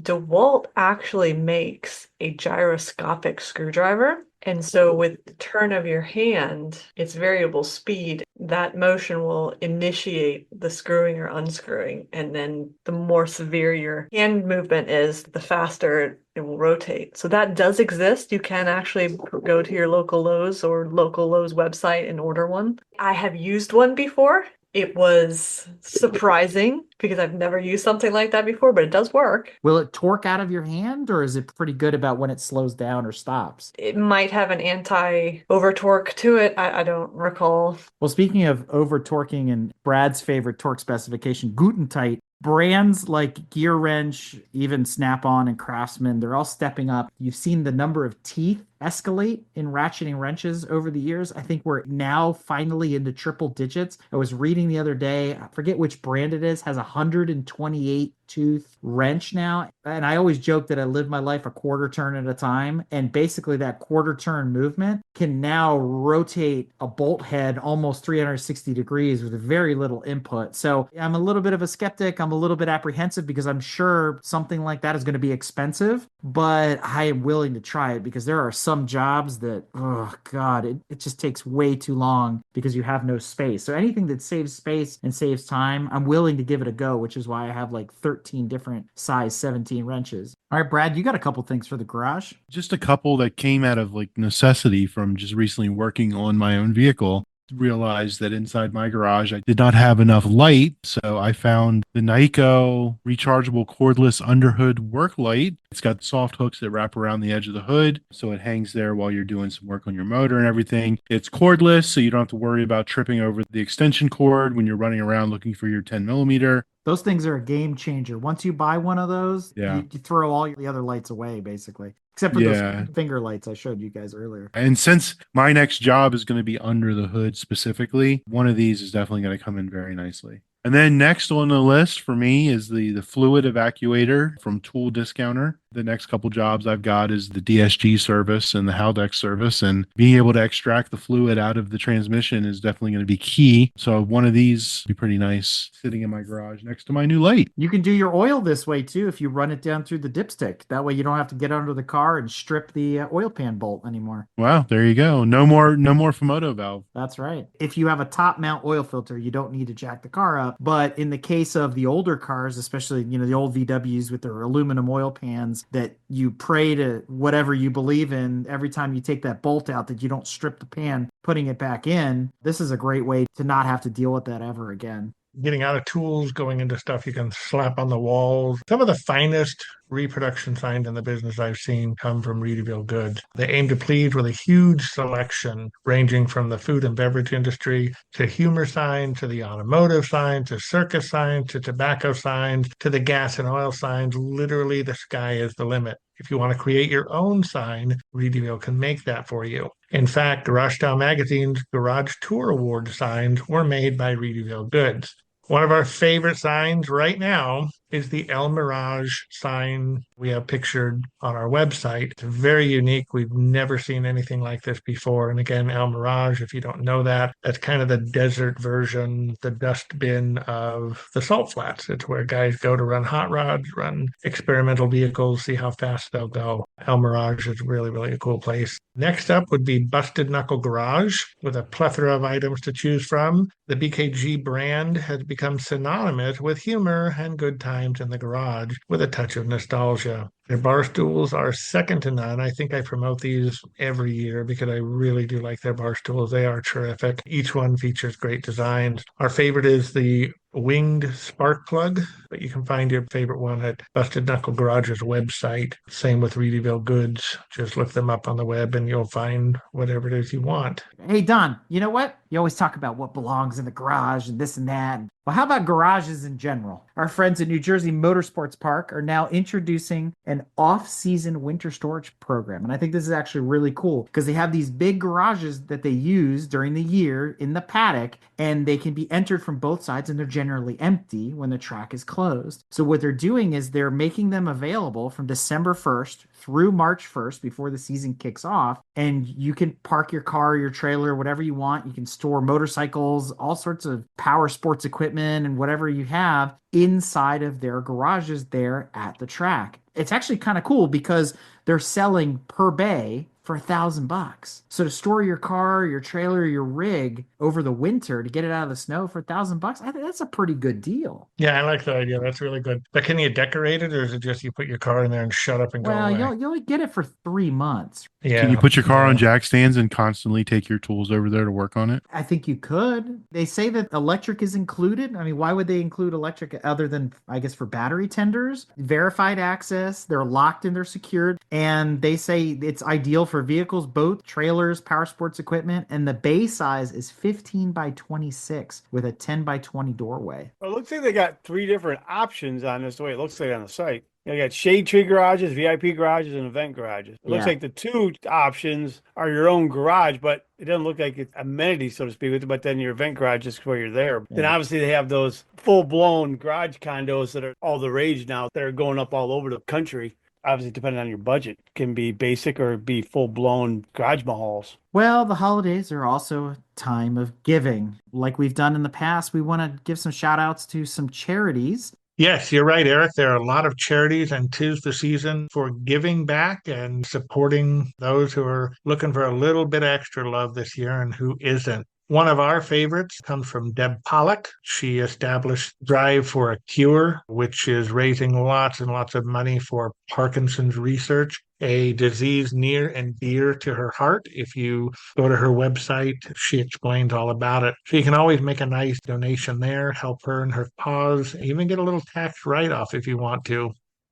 DeWalt actually makes a gyroscopic screwdriver. And so with the turn of your hand, its variable speed, that motion will initiate the screwing or unscrewing. And then the more severe your hand movement is, the faster it will rotate. So that does exist. You can actually go to your local Lowe's or local Lowe's website and order one. I have used one before. It was surprising because I've never used something like that before, but it does work. Will it torque out of your hand or is it pretty good about when it slows down or stops? It might have an anti-over torque to it. I don't recall. Well, speaking of over torquing and Brad's favorite torque specification, Gutentite, brands like Gear Wrench, even Snap-on and Craftsman, they're all stepping up. You've seen the number of teeth escalate in ratcheting wrenches over the years. I think we're now finally into triple digits. I was reading the other day, I forget which brand it is, has 128 tooth wrench now. And I always joke that I live my life a quarter turn at a time. And basically that quarter turn movement can now rotate a bolt head almost 360 degrees with very little input. So I'm a little bit of a skeptic. I'm a little bit apprehensive because I'm sure something like that is going to be expensive, but I am willing to try it because there are some jobs that, oh God, it just takes way too long because you have no space. So anything that saves space and saves time, I'm willing to give it a go, which is why I have like 13 different size 17 wrenches. All right, Brad, you got a couple things for the garage? Just a couple that came out of like necessity from just recently working on my own vehicle. Realized that inside my garage I did not have enough light, so I found the Nyko rechargeable cordless underhood work light. It's got soft hooks that wrap around the edge of the hood, so it hangs there while you're doing some work on your motor and everything. It's cordless, so you don't have to worry about tripping over the extension cord when you're running around looking for your 10mm. Those things are a game changer. Once you buy one of those, Yeah. you throw all the other lights away, basically. Except for Yeah. those finger lights I showed you guys earlier. And since my next job is going to be under the hood specifically, one of these is definitely going to come in very nicely. And then next on the list for me is the fluid evacuator from Tool Discounter. The next couple jobs I've got is the DSG service and the Haldex service, and being able to extract the fluid out of the transmission is definitely going to be key. So one of these would be pretty nice sitting in my garage next to my new light. You can do your oil this way too if you run it down through the dipstick. That way you don't have to get under the car and strip the oil pan bolt anymore. Wow, there you go. No more Fumoto valve. That's right. If you have a top mount oil filter, you don't need to jack the car up. But in the case of the older cars, especially, the old VWs with their aluminum oil pans, that you pray to whatever you believe in every time you take that bolt out that you don't strip the pan, putting it back in. This is a great way to not have to deal with that ever again. Getting out of tools, going into stuff you can slap on the walls. Some of the finest reproduction signs in the business I've seen come from Reedyville Goods. They aim to please with a huge selection, ranging from the food and beverage industry to humor signs, to the automotive signs, to circus signs, to tobacco signs, to the gas and oil signs. Literally, the sky is the limit. If you want to create your own sign, Reedyville can make that for you. In fact, Garage Style Magazine's Garage Tour Award signs were made by Reedyville Goods. One of our favorite signs right now is the El Mirage sign we have pictured on our website. It's very unique. We've never seen anything like this before. And again, El Mirage, if you don't know that, that's kind of the desert version, the dust bin of the salt flats. It's where guys go to run hot rods, run experimental vehicles, see how fast they'll go. El Mirage is really, really a cool place. Next up would be Busted Knuckle Garage with a plethora of items to choose from. The BKG brand has become synonymous with humor and good times in the garage with a touch of nostalgia. Their bar stools are second to none. I think I promote these every year because I really do like their bar stools. They are terrific. Each one features great designs. Our favorite is the winged spark plug, but you can find your favorite one at Busted Knuckle Garage's website. Same with Reedyville Goods. Just look them up on the web and you'll find whatever it is you want. Hey, Don, you know what? You always talk about what belongs in the garage and this and that. Well, how about garages in general? Our friends at New Jersey Motorsports Park are now introducing an off-season winter storage program. And I think this is actually really cool because they have these big garages that they use during the year in the paddock, and they can be entered from both sides, and they're generally empty when the track is closed. So what they're doing is they're making them available from December 1st through March 1st before the season kicks off. And you can park your car, your trailer, whatever you want. You can store motorcycles, all sorts of power sports equipment, and whatever you have inside of their garages there at the track. It's actually kind of cool because they're selling per bay for $1,000. So to store your car, your trailer, your rig over the winter to get it out of the snow for $1,000, I think that's a pretty good deal. Yeah, I like that idea. That's really good. But can you decorate it, or is it just you put your car in there and shut up and go away? You only get it for 3 months. Yeah. Can you put your car on jack stands and constantly take your tools over there to work on it? I think you could. They say that electric is included. I mean, why would they include electric other than, I guess, for battery tenders? Verified access, they're locked and they're secured. And they say it's ideal for vehicles, boats, trailers, power sports equipment. And the bay size is 15 by 26 with a 10 by 20 doorway. Well, it looks like they got 3 different options on this, the way it looks like on the site. You got shade tree garages, VIP garages, and event garages. It looks like the 2 options are your own garage, but it doesn't look like it's amenities, so to speak, with it, but then your event garage is where you're there. Yeah. Then obviously they have those full-blown garage condos that are all the rage now that are going up all over the country. Obviously, depending on your budget, can be basic or be full-blown garage mahals. Well, the holidays are also a time of giving. Like we've done in the past, we want to give some shout outs to some charities. Yes, you're right, Eric. There are a lot of charities, and 'tis the season for giving back and supporting those who are looking for a little bit extra love this year and who isn't. One of our favorites comes from Deb Pollock. She established Drive for a Cure, which is raising lots and lots of money for Parkinson's research, a disease near and dear to her heart. If you go to her website, she explains all about it. So you can always make a nice donation there, help her in her cause, even get a little tax write-off if you want to.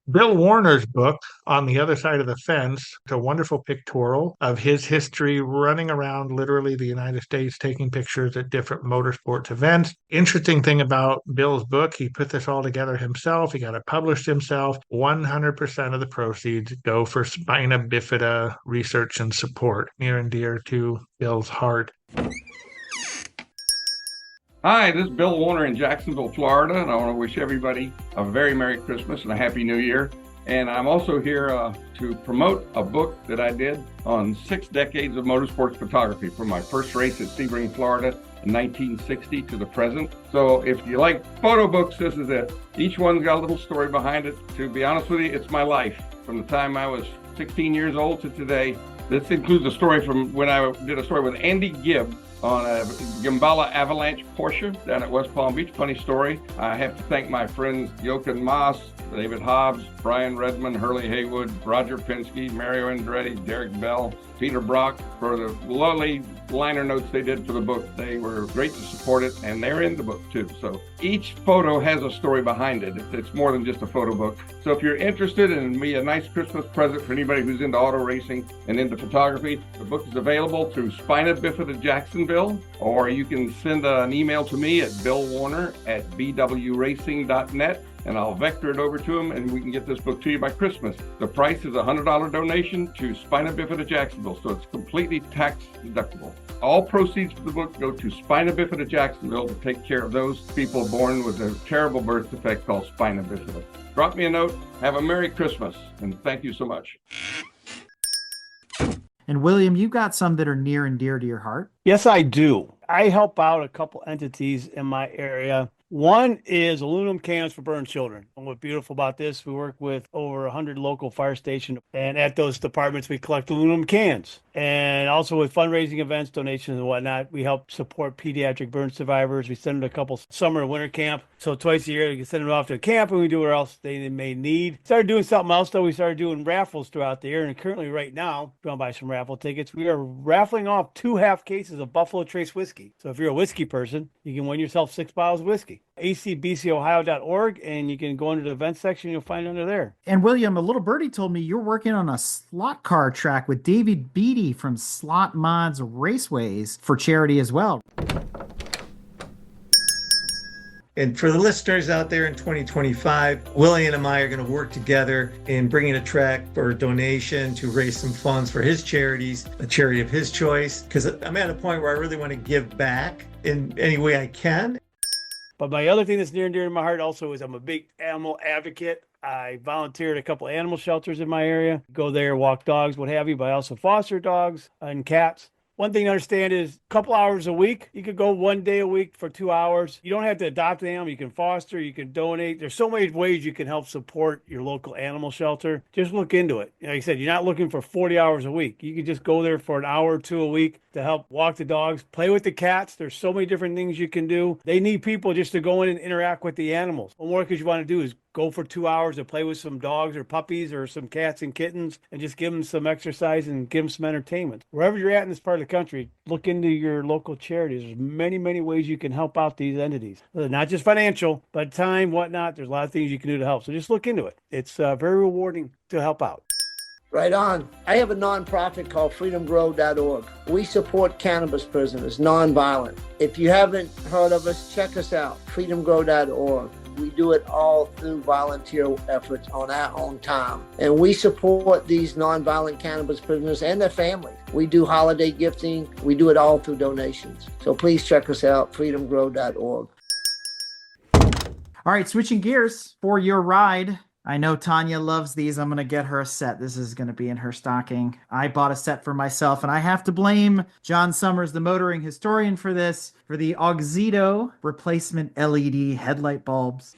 Bill Warner's book, On the Other Side of the Fence, it's a wonderful pictorial of his history running around literally the United States, taking pictures at different motorsports events. Interesting thing about Bill's book, he put this all together himself. He got it published himself. 100% of the proceeds go for spina bifida research and support, near and dear to Bill's heart. Hi, this is Bill Warner in Jacksonville, Florida, and I want to wish everybody a very Merry Christmas and a Happy New Year. And I'm also here to promote a book that I did on 6 decades of motorsports photography, from my first race at Sebring, Florida in 1960 to the present. So if you like photo books, this is it. Each one's got a little story behind it. To be honest with you, it's my life from the time I was 16 years old to today. This includes a story from when I did a story with Andy Gibb on a Gambala Avalanche Porsche down at West Palm Beach. Funny story. I have to thank my friends Jochen Maas, David Hobbs, Brian Redmond, Hurley Haywood, Roger Penske, Mario Andretti, Derek Bell, Peter Brock for the lovely liner notes they did for the book. They were great to support it, and they're in the book too. So each photo has a story behind it. It's more than just a photo book. So if you're interested in be a nice Christmas present for anybody who's into auto racing and into photography, the book is available through Spina Bifida Jacksonville, or you can send an email to me at billwarner@bwracing.net. and I'll vector it over to them, and we can get this book to you by Christmas. The price is a $100 donation to Spina Bifida Jacksonville, so it's completely tax deductible. All proceeds for the book go to Spina Bifida Jacksonville to take care of those people born with a terrible birth defect called spina bifida. Drop me a note. Have a Merry Christmas, and thank you so much. And William, you got some that are near and dear to your heart. Yes, I do. I help out a couple entities in my area One is aluminum cans for burn children. And what's beautiful about this, we work with over 100 local fire stations, and at those departments, we collect aluminum cans. And also with fundraising events, donations and whatnot, we help support pediatric burn survivors. We send them to a couple summer and winter camp. So twice a year, we can send them off to a camp and we do what else they may need. Started doing something else, though. We started doing raffles throughout the year. And currently right now, if you want to buy some raffle tickets, we are raffling off 2 half cases of Buffalo Trace whiskey. So if you're a whiskey person, you can win yourself 6 bottles of whiskey. acbcohio.org, and you can go into the events section. You'll find it under there. And William, a little birdie told me you're working on a slot car track with David Beatty from Slot Mods Raceways for charity as well. And for the listeners out there in 2025, William and I are going to work together in bringing a track for a donation to raise some funds for his charities, a charity of his choice, because I'm at a point where I really want to give back in any way I can. But my other thing that's near and dear to my heart also is I'm a big animal advocate. I volunteer at a couple animal shelters in my area, go there, walk dogs, what have you, but I also foster dogs and cats. One thing to understand is a couple hours a week. You could go 1 day a week for 2 hours. You don't have to adopt an animal. You can foster, you can donate. There's so many ways you can help support your local animal shelter. Just look into it. Like I said, you're not looking for 40 hours a week. You can just go there for an hour or 2 a week to help walk the dogs, play with the cats. There's so many different things you can do. They need people just to go in and interact with the animals. One more thing you want to do is go for 2 hours to play with some dogs or puppies or some cats and kittens and just give them some exercise and give them some entertainment. Wherever you're at in this part of the country, look into your local charities. There's many, many ways you can help out these entities. Not just financial, but time, whatnot. There's a lot of things you can do to help. So just look into it. It's very rewarding to help out. Right on. I have a nonprofit called freedomgrow.org. We support cannabis prisoners, nonviolent. If you haven't heard of us, check us out, freedomgrow.org. We do it all through volunteer efforts on our own time. And we support these nonviolent cannabis prisoners and their families. We do holiday gifting. We do it all through donations. So please check us out, freedomgrow.org. All right, switching gears for your ride. I know Tanya loves these. I'm going to get her a set. This is going to be in her stocking. I bought a set for myself, and I have to blame John Summers, the motoring historian, for this, for the Auxito replacement LED headlight bulbs.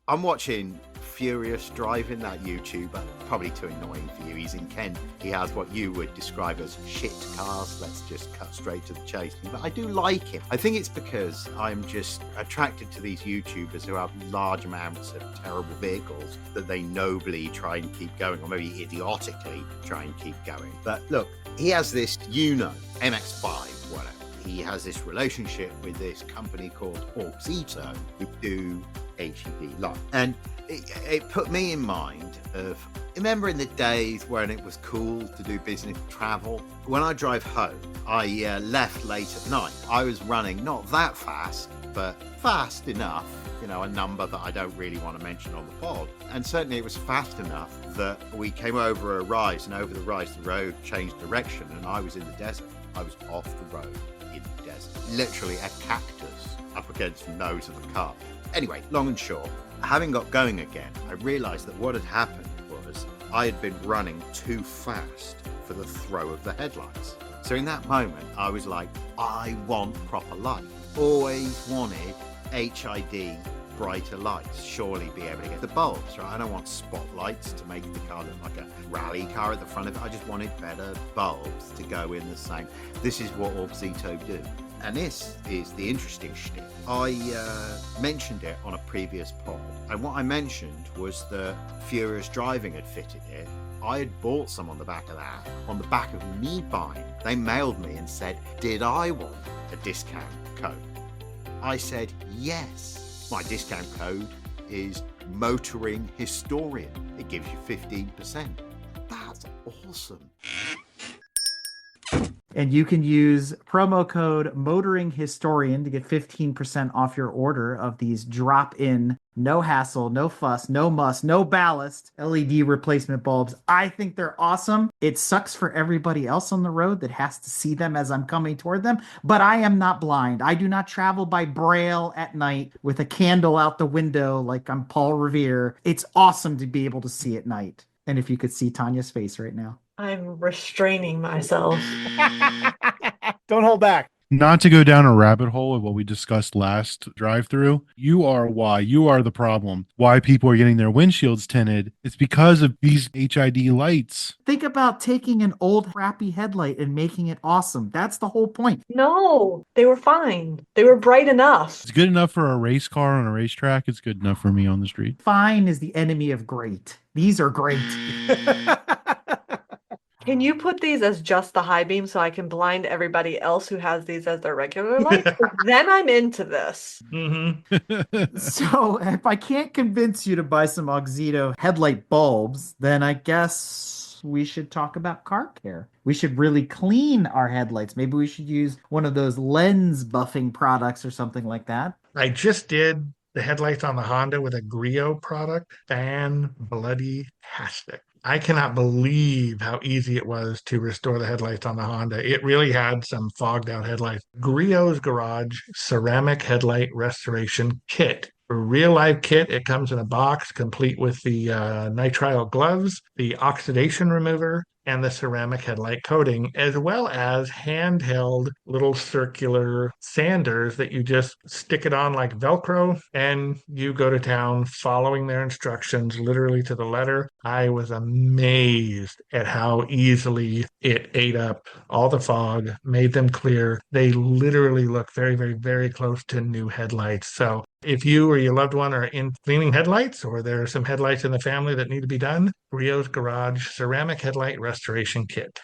I'm watching Furious Driving, that YouTuber. Probably too annoying for you. He's in Kent. He has what you would describe as shit cars. Let's just cut straight to the chase. But I do like him. I think it's because I'm just attracted to these YouTubers who have large amounts of terrible vehicles that they nobly try and keep going, or maybe idiotically try and keep going. But look, he has this MX-5, whatever. He has this relationship with this company called Auxito, who do HEV light. And it put me in mind of, remember in the days when it was cool to do business travel? When I drive home, I left late at night. I was running not that fast, but fast enough, you know, a number that I don't really want to mention on the pod. And certainly it was fast enough that we came over a rise, and over the rise, the road changed direction, and I was in the desert. I was off the road in the desert. Literally a cactus up against the nose of the car. Anyway, long and short, having got going again, I realized that what had happened was I had been running too fast for the throw of the headlights. So in that moment, I was like, I want proper light. Always wanted HID brighter lights, surely be able to get the bulbs, right? I don't want spotlights to make the car look like a rally car at the front of it. I just wanted better bulbs to go in the same. This is what Auxito do. And this is the interesting shtick. I mentioned it on a previous pod, and what I mentioned was that Furious Driving had fitted it. I had bought some on the back of that, on the back of me buying. They mailed me and said, did I want a discount code? I said, yes. My discount code is Motoring Historian. It gives you 15%. That's awesome. And you can use promo code Motoring Historian to get 15% off your order of these drop-in, no hassle, no fuss, no muss, no ballast LED replacement bulbs. I think they're awesome. It sucks for everybody else on the road that has to see them as I'm coming toward them, but I am not blind. I do not travel by braille at night with a candle out the window like I'm Paul Revere. It's awesome to be able to see at night. And if you could see Tanya's face right now. I'm restraining myself. Don't hold back. Not to go down a rabbit hole of what we discussed last drive through, you are the problem. Why people are getting their windshields tinted. It's because of these HID lights. Think about taking an old crappy headlight and making it awesome. That's the whole point. No, they were fine. They were bright enough. It's good enough for a race car on a racetrack. It's good enough for me on the street. Fine is the enemy of great. These are great. Can you put these as just the high beam so I can blind everybody else who has these as their regular lights? Then I'm into this. So if I can't convince you to buy some Auxito headlight bulbs, then I guess we should talk about car care. We should really clean our headlights. Maybe we should use one of those lens buffing products or something like that. I just did the headlights on the Honda with a Grio product. Fan-bloody-tastic. I cannot believe how easy it was to restore the headlights on the Honda. It really had some fogged out headlights. Grio's Garage Ceramic Headlight Restoration Kit. A real live kit. It comes in a box complete with the nitrile gloves, the oxidation remover, and the ceramic headlight coating, as well as handheld little circular sanders that you just stick it on like Velcro and you go to town following their instructions literally to the letter. I was amazed at how easily it ate up all the fog, made them clear. They literally look very, very, very close to new headlights. So if you or your loved one are in cleaning headlights, or there are some headlights in the family that need to be done, Grio's Garage Ceramic Headlight Restoration Kit.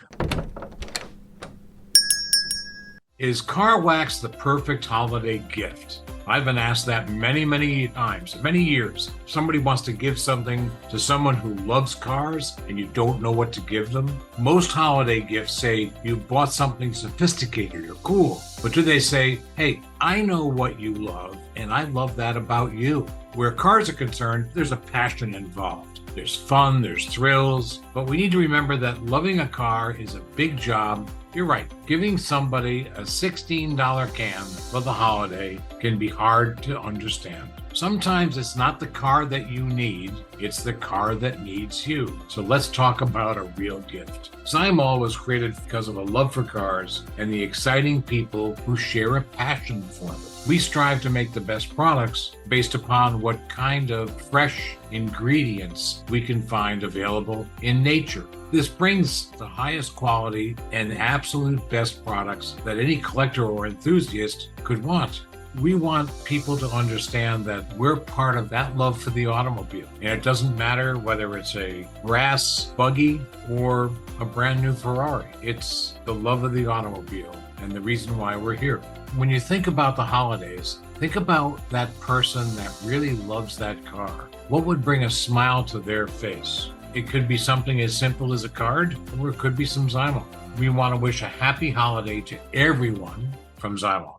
Is car wax the perfect holiday gift? I've been asked that many, many times, many years. Somebody wants to give something to someone who loves cars and you don't know what to give them. Most holiday gifts say you bought something sophisticated or cool. But do they say, hey, I know what you love and I love that about you? Where cars are concerned, there's a passion involved. There's fun, there's thrills, but we need to remember that loving a car is a big job. You're right, giving somebody a $16 can for the holiday can be hard to understand. Sometimes it's not the car that you need, it's the car that needs you. So let's talk about a real gift. Zymol was created because of a love for cars and the exciting people who share a passion for them. We strive to make the best products based upon what kind of fresh ingredients we can find available in nature. This brings the highest quality and absolute best products that any collector or enthusiast could want. We want people to understand that we're part of that love for the automobile. And it doesn't matter whether it's a brass buggy or a brand new Ferrari. It's the love of the automobile and the reason why we're here. When you think about the holidays, think about that person that really loves that car. What would bring a smile to their face? It could be something as simple as a card, or it could be some Zymol. We want to wish a happy holiday to everyone from Zymol.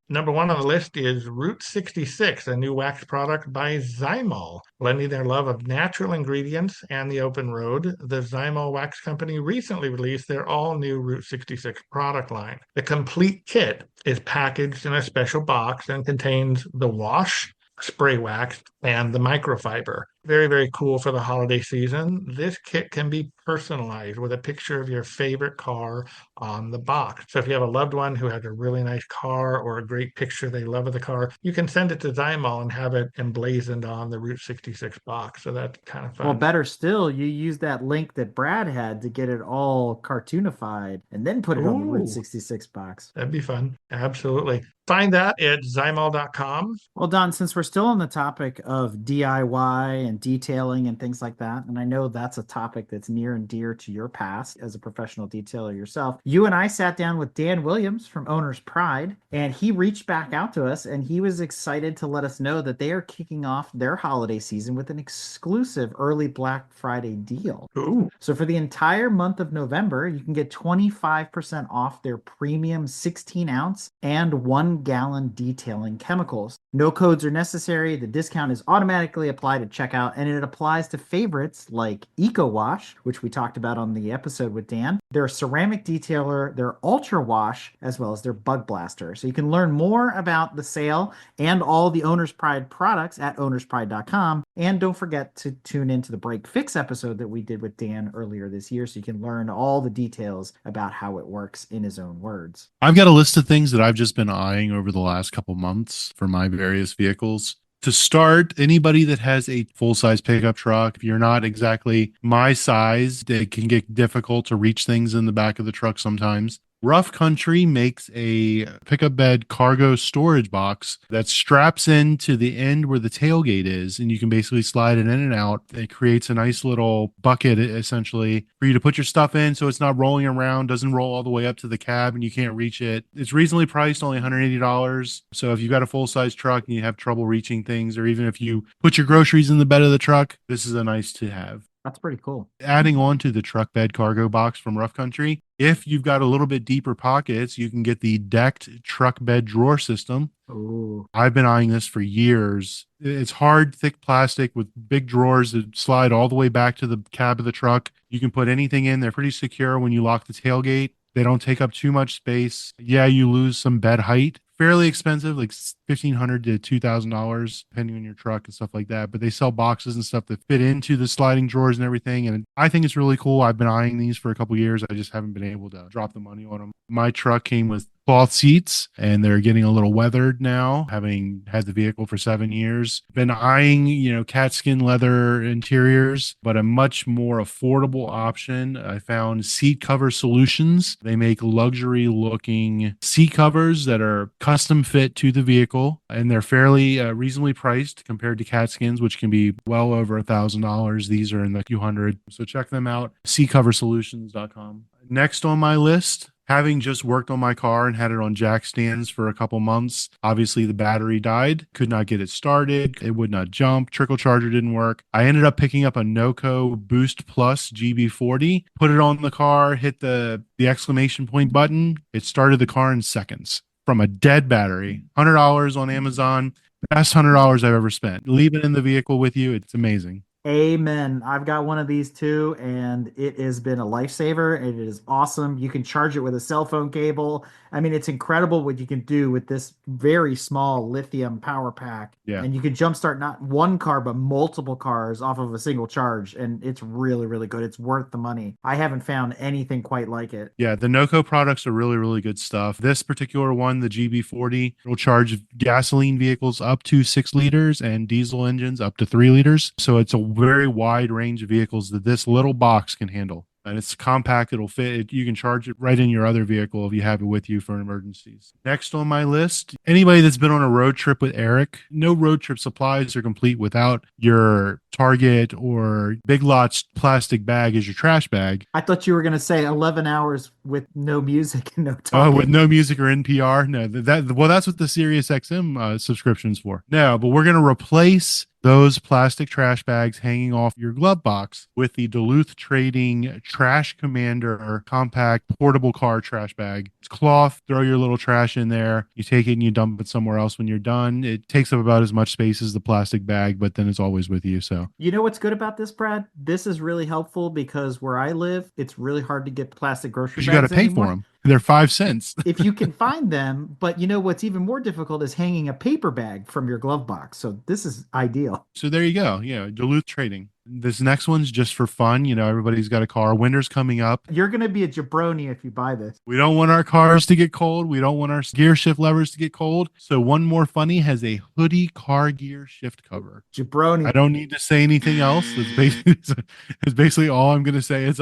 Number one on the list is Route 66, a new wax product by Zymol. Blending their love of natural ingredients and the open road, the Zymol Wax Company recently released their all-new Route 66 product line. The complete kit is packaged in a special box and contains the wash, spray wax, and the microfiber. Very, very cool for the holiday season. This kit can be personalized with a picture of your favorite car on the box. So if you have a loved one who has a really nice car or a great picture they love of the car, you can send it to Zymol and have it emblazoned on the Route 66 box. So that's kind of fun. Well, better still, you use that link that Brad had to get it all cartoonified and then put it on the Route 66 box. That'd be fun. Absolutely. Find that at Zymol.com. Well, Don, since we're still on the topic of DIY and detailing and things like that, and I know that's a topic that's near and dear to your past as a professional detailer yourself, you and I sat down with Dan Williams from Owner's Pride, and he reached back out to us, and he was excited to let us know that they are kicking off their holiday season with an exclusive early Black Friday deal. Ooh. So for the entire month of November, you can get 25% off their premium 16-ounce and 1-gallon detailing chemicals. No codes are necessary. The discount is automatically applied at checkout. out, and it applies to favorites like Eco Wash, which we talked about on the episode with Dan, their ceramic detailer, their Ultra Wash, as well as their Bug Blaster. So you can learn more about the sale and all the Owner's Pride products at ownerspride.com. And don't forget to tune into the Break Fix episode that we did with Dan earlier this year so you can learn all the details about how it works in his own words. I've got a list of things that I've just been eyeing over the last couple months for my various vehicles. To start, anybody that has a full-size pickup truck, if you're not exactly my size, it can get difficult to reach things in the back of the truck sometimes. Rough Country makes a pickup bed cargo storage box that straps into the end where the tailgate is, and you can basically slide it in and out. It creates a nice little bucket, essentially, for you to put your stuff in so it's not rolling around, doesn't roll all the way up to the cab, and you can't reach it. It's reasonably priced, only $180. So if you've got a full-size truck and you have trouble reaching things, or even if you put your groceries in the bed of the truck, this is a nice to have. That's pretty cool. Adding on to the truck bed cargo box from Rough Country, if you've got a little bit deeper pockets, you can get the decked truck bed drawer system. Ooh. I've been eyeing this for years. It's hard, thick plastic with big drawers that slide all the way back to the cab of the truck. You can put anything in. They're pretty secure when you lock the tailgate. They don't take up too much space. Yeah, you lose some bed height. Fairly expensive, like $1,500 to $2,000, depending on your truck and stuff like that. But they sell boxes and stuff that fit into the sliding drawers and everything. And I think it's really cool. I've been eyeing these for a couple years. I just haven't been able to drop the money on them. My truck came with cloth seats, and they're getting a little weathered now, having had the vehicle for 7 years. Been eyeing, cat skin leather interiors, but a much more affordable option. I found Seat Cover Solutions. They make luxury looking seat covers that are custom fit to the vehicle, and they're fairly reasonably priced compared to cat skins, which can be well over $1,000. These are in the few hundred. So check them out, seatcoversolutions.com. Next on my list, having just worked on my car and had it on jack stands for a couple months, obviously the battery died, could not get it started, it would not jump, trickle charger didn't work. I ended up picking up a Noco Boost Plus GB40, put it on the car, hit the exclamation point button, it started the car in seconds from a dead battery. $100 on Amazon, best $100 I've ever spent. Leave it in the vehicle with you, it's amazing. Amen. I've got one of these too, and it has been a lifesaver. It is awesome. You can charge it with a cell phone cable. I mean, it's incredible what you can do with this very small lithium power pack. Yeah. And you can jumpstart not one car, but multiple cars off of a single charge. And it's really, really good. It's worth the money. I haven't found anything quite like it. Yeah, the Noco products are really, really good stuff. This particular one, the GB40, will charge gasoline vehicles up to 6 liters and diesel engines up to 3 liters. So it's a very wide range of vehicles that this little box can handle. And it's compact. It'll fit. You can charge it right in your other vehicle if you have it with you for emergencies. Next on my list, anybody that's been on a road trip with Eric, no road trip supplies are complete without your Target or Big Lots plastic bag as your trash bag. I thought you were going to say 11 hours with no music and no talking. Oh, with no music or NPR? No, that's what the Sirius XM subscription's for. No, but we're going to replace those plastic trash bags hanging off your glove box with the Duluth Trading Trash Commander compact portable car trash bag. It's cloth. Throw your little trash in there. You take it and you dump it somewhere else when you're done. It takes up about as much space as the plastic bag, but then it's always with you. So you know what's good about this, Brad? This is really helpful because where I live, it's really hard to get plastic grocery bags. You got to pay for them. They're 5 cents. If you can find them, but you know what's even more difficult is hanging a paper bag from your glove box. So this is ideal. So there you go. Duluth Trading. This next one's just for fun. Everybody's got a car. Winter's coming up. You're going to be a jabroni if you buy this. We don't want our cars to get cold. We don't want our gear shift levers to get cold. So One More Funny has a hoodie car gear shift cover. Jabroni. I don't need to say anything else. It's basically all I'm going to say. It's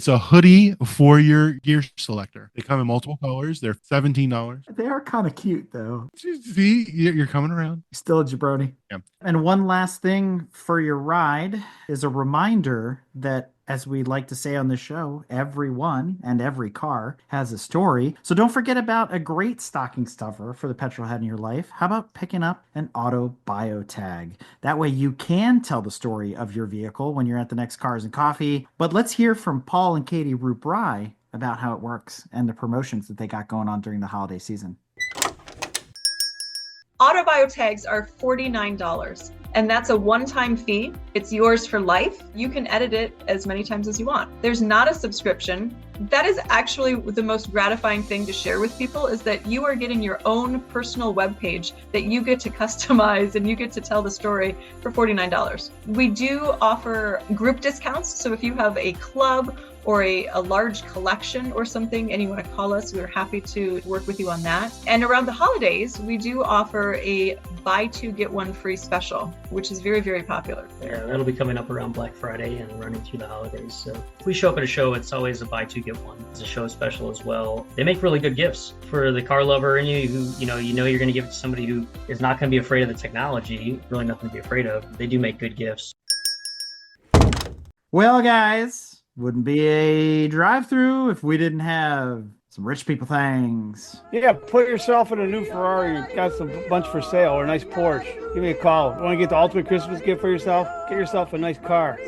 a hoodie for your gear selector. They come in multiple colors. They're $17. They are kind of cute, though. See, you're coming around. Still a jabroni. Yeah. And one last thing for your ride is a reminder that, as we like to say on the show, everyone and every car has a story. So don't forget about a great stocking stuffer for the petrol head in your life. How about picking up an auto bio tag? That way you can tell the story of your vehicle when you're at the next Cars and Coffee. But let's hear from Paul and Katie Roop-Rye about how it works and the promotions that they got going on during the holiday season. Auto bio tags are $49. and that's a one-time fee. It's yours for life. You can edit it as many times as you want. There's not a subscription. That is actually the most gratifying thing to share with people, is that you are getting your own personal webpage that you get to customize and you get to tell the story for $49. We do offer group discounts. So if you have a club or a large collection or something and you want to call us, we're happy to work with you on that. And around the holidays, we do offer a buy two, get one free special, which is very, very popular. Yeah, that'll be coming up around Black Friday and running through the holidays. So if we show up at a show, it's always a buy two, get one. It's a show special as well. They make really good gifts for the car lover in you who, you know you're going to give it to somebody who is not going to be afraid of the technology, really nothing to be afraid of. They do make good gifts. Well, guys, wouldn't be a drive-through if we didn't have some rich people things. Yeah, put yourself in a new Ferrari. You got some bunch for sale or a nice Porsche. Give me a call. Want to get the ultimate Christmas gift for yourself? Get yourself a nice car.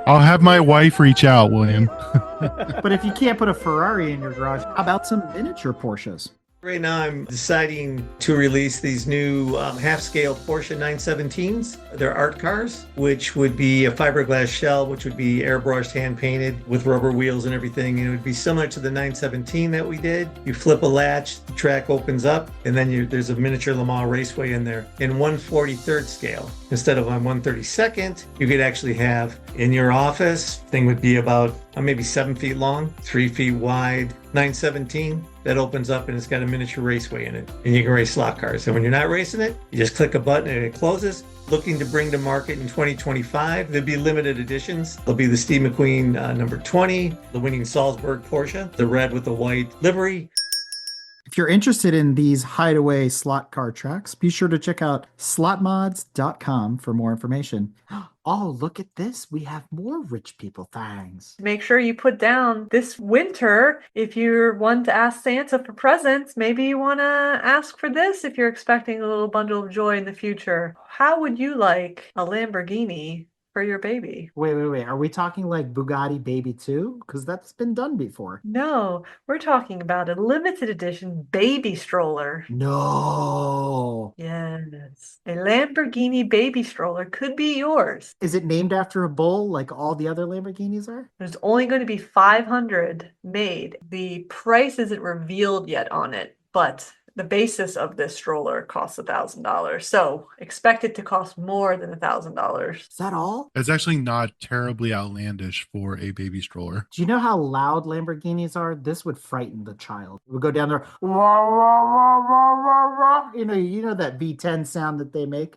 I'll have my wife reach out, William. But if you can't put a Ferrari in your garage, how about some miniature Porsches? Right now, I'm deciding to release these new half-scale Porsche 917s. They're art cars, which would be a fiberglass shell, which would be airbrushed, hand-painted with rubber wheels and everything. And it would be similar to the 917 that we did. You flip a latch, the track opens up, and then there's a miniature Le Mans Raceway in there in 1/43rd scale. Instead of on 1/32nd, you could actually have in your office, thing would be about maybe 7 feet long, 3 feet wide, 917. That opens up and it's got a miniature raceway in it. And you can race slot cars. So when you're not racing it, you just click a button and it closes. Looking to bring to market in 2025. There'll be limited editions. There'll be the Steve McQueen number 20, the winning Salzburg Porsche, the red with the white livery. If you're interested in these hideaway slot car tracks, be sure to check out slotmods.com for more information. Oh, look at this. We have more rich people things. Make sure you put down this winter, if you're one to ask Santa for presents, maybe you want to ask for this if you're expecting a little bundle of joy in the future. How would you like a Lamborghini for your baby? Wait. Are we talking like Bugatti Baby 2? Because that's been done before. No, we're talking about a limited edition baby stroller. No. Yes. A Lamborghini baby stroller could be yours. Is it named after a bull like all the other Lamborghinis are? There's only going to be 500 made. The price isn't revealed yet on it, but the basis of this stroller costs $1,000. So expect it to cost more than $1,000. Is that all? It's actually not terribly outlandish for a baby stroller. Do you know how loud Lamborghinis are? This would frighten the child. It would go down there. Wah, wah, wah, wah, wah, wah. You know that V10 sound that they make?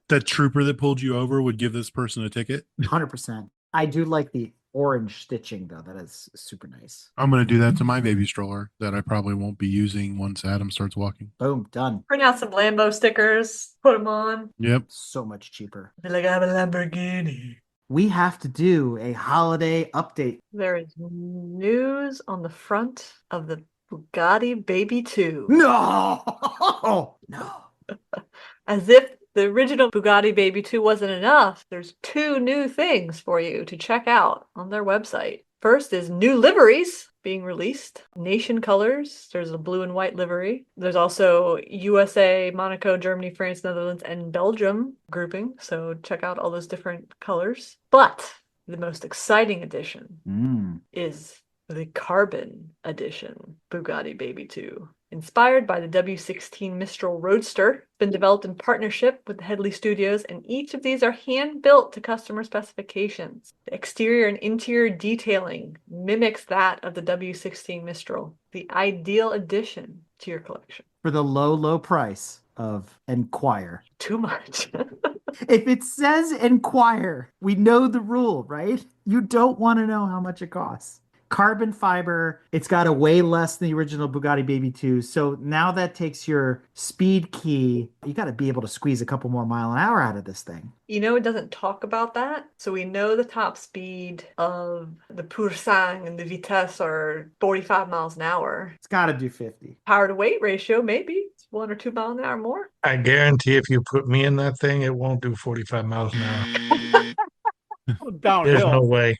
That trooper that pulled you over would give this person a ticket? 100%. I do like the orange stitching, though. That is super nice. I'm going to do that to my baby stroller that I probably won't be using once Adam starts walking. Boom, done. Print out some Lambo stickers, put them on. Yep. So much cheaper. Be like, I have a Lamborghini. We have to do a holiday update. There is news on the front of the Bugatti Baby 2. No! No. As if the original Bugatti Baby 2 wasn't enough, there's 2 new things for you to check out on their website. First is new liveries being released. Nation colors. There's a blue and white livery. There's also USA, Monaco, Germany, France, Netherlands, and Belgium grouping. So check out all those different colors. But the most exciting edition is the Carbon Edition Bugatti Baby 2. Inspired by the W16 Mistral Roadster, been developed in partnership with the Headley Studios, and each of these are hand-built to customer specifications. The exterior and interior detailing mimics that of the W16 Mistral, the ideal addition to your collection. For the low, low price of Enquire. Too much. If it says Enquire, we know the rule, right? You don't want to know how much it costs. Carbon fiber, it's got a way less than the original Bugatti Baby 2. So now that takes your speed key. You got to be able to squeeze a couple more mile an hour out of this thing. You know, it doesn't talk about that. So we know the top speed of the Pur Sang and the Vitesse are 45 miles an hour. It's got to do 50. Power to weight ratio, maybe it's 1 or 2 miles an hour more. I guarantee if you put me in that thing, it won't do 45 miles an hour. Downhill. There's no way.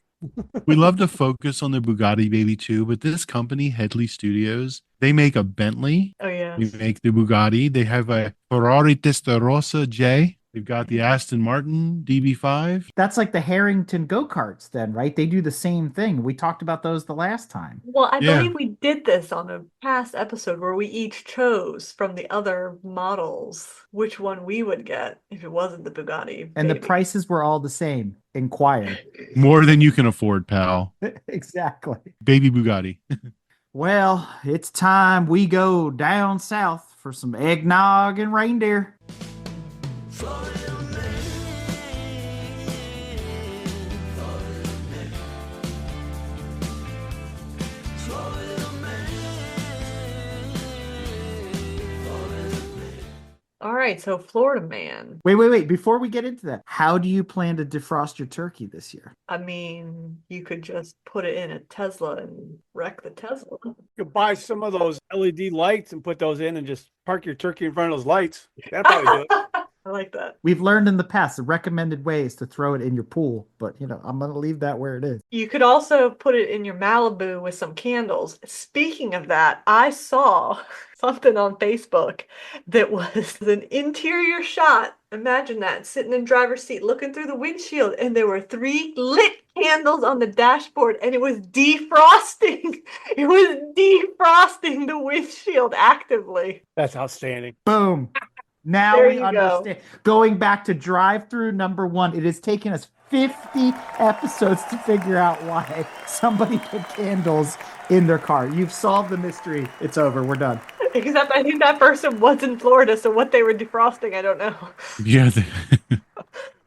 We love to focus on the Bugatti Baby 2, but this company, Headley Studios, they make a Bentley. Oh, yeah. We make the Bugatti. They have a Ferrari Testarossa J. They've got the Aston Martin DB5. That's like the Harrington go-karts then, right? They do the same thing. We talked about those the last time. Well, I Yeah. believe we did this on a past episode where we each chose from the other models which one we would get if it wasn't the Bugatti. And the baby. prices were all the same. Inquire. More than you can afford, pal. Exactly. Baby Bugatti. Well, it's time we go down south for some eggnog and reindeer. All right, so Florida man. Wait. Before we get into that, how do you plan to defrost your turkey this year? I mean, you could just put it in a Tesla and wreck the Tesla. You could buy some of those LED lights and put those in and just park your turkey in front of those lights. That'd probably do it. I like that. We've learned in the past the recommended way is to throw it in your pool, but I'm going to leave that where it is. You could also put it in your Malibu with some candles. Speaking of that, I saw something on Facebook that was an interior shot. Imagine that, sitting in driver's seat looking through the windshield, and there were 3 lit candles on the dashboard, and it was defrosting. It was defrosting the windshield actively. That's outstanding. Boom. Now There we you go. understand. Going back to drive-through number 1, it has taken us 50 episodes to figure out why somebody put candles in their car. You've solved the mystery. It's over. We're done. Except I think that person was in Florida, so what they were defrosting, I don't know. Yeah.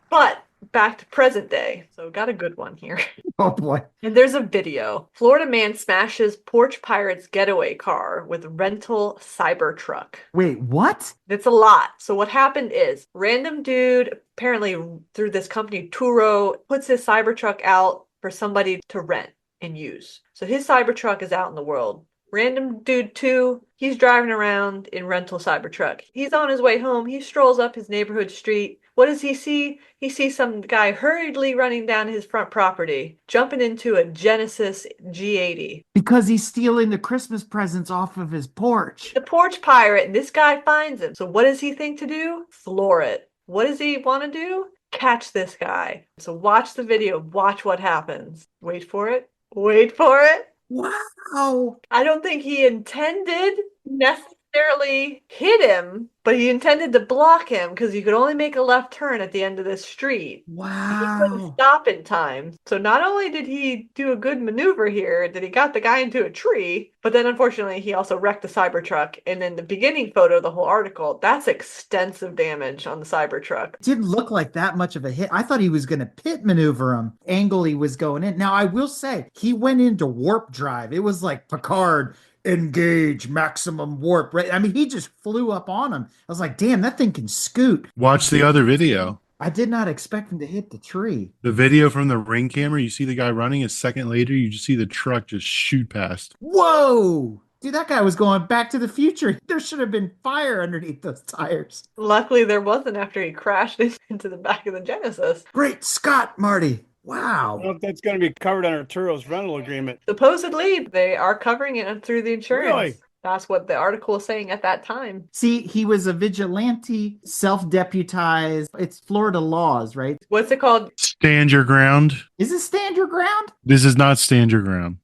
But back to present day. So got a good one here. Oh boy. And there's a video. Florida man smashes Porch Pirates getaway car with rental Cybertruck. Wait, what? It's a lot. So what happened is random dude, apparently through this company Turo, puts his Cybertruck out for somebody to rent and use. So his Cybertruck is out in the world. Random dude 2, he's driving around in rental Cybertruck. He's on his way home. He strolls up his neighborhood street. What does he see? He sees some guy hurriedly running down his front property, jumping into a Genesis G80. Because he's stealing the Christmas presents off of his porch. The porch pirate, and this guy finds him. So what does he think to do? Floor it. What does he want to do? Catch this guy. So watch the video. Watch what happens. Wait for it. Wait for it. Wow. I don't think he intended necessarily hit him, but he intended to block him because you could only make a left turn at the end of this street. He couldn't Wow. stop in time. So not only did he do a good maneuver here, that he got the guy into a tree, but then unfortunately he also wrecked the Cybertruck. And then the beginning photo of the whole article, that's extensive damage on the Cybertruck. Didn't look like that much of a hit. I thought he was going to pit maneuver him. Angle he was going in. Now, I will say, he went into warp drive. It was like Picard, engage maximum warp, right? I mean, he just flew up on him. I was like, damn, that thing can scoot. Watch the other video. I did not expect him to hit the tree. The video from the ring camera, you see the guy running. A second later, you just see the truck just shoot past. Whoa! Dude, that guy was going back to the future. There should have been fire underneath those tires. Luckily there wasn't after he crashed into the back of the Genesis. Great Scott, Marty. I Wow. don't know if that's going to be covered under Turo's rental agreement. Supposedly they are covering it through the insurance. Really? That's what the article was saying at that time. See, he was a vigilante, self-deputized. It's Florida laws, right? What's it called? Stand your ground. Is it stand your ground? This is not stand your ground.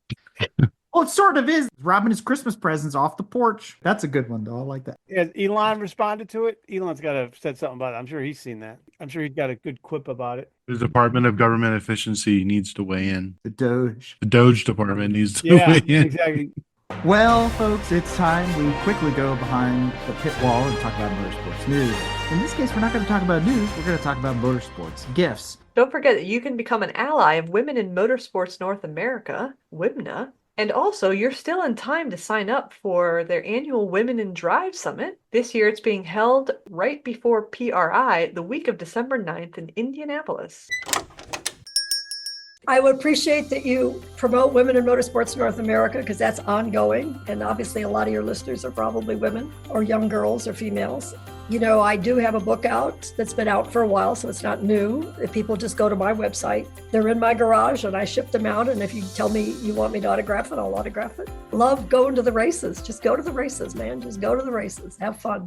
Well, it sort of is. Robbing his Christmas presents off the porch. That's a good one, though. I like that. Has Elon responded to it? Elon's got to said something about it. I'm sure he's seen that. I'm sure he's got a good quip about it. The Department of Government Efficiency needs to weigh in. The Doge. The Doge Department needs to Yeah, weigh in. exactly. Well, folks, it's time we quickly go behind the pit wall and talk about motorsports news. In this case, we're not going to talk about news. We're going to talk about motorsports gifts. Don't forget that you can become an ally of Women in Motorsports North America, WIMNA. And also, you're still in time to sign up for their annual Women in Drive Summit. This year, it's being held right before PRI, the week of December 9th in Indianapolis. I would appreciate that you promote Women in Motorsports North America, because that's ongoing. And obviously a lot of your listeners are probably women or young girls or females. You know, I do have a book out that's been out for a while, so it's not new. If people just go to my website, they're in my garage and I ship them out. And if you tell me you want me to autograph it, I'll autograph it. Love going to the races. Just go to the races, man. Just go to the races. Have fun.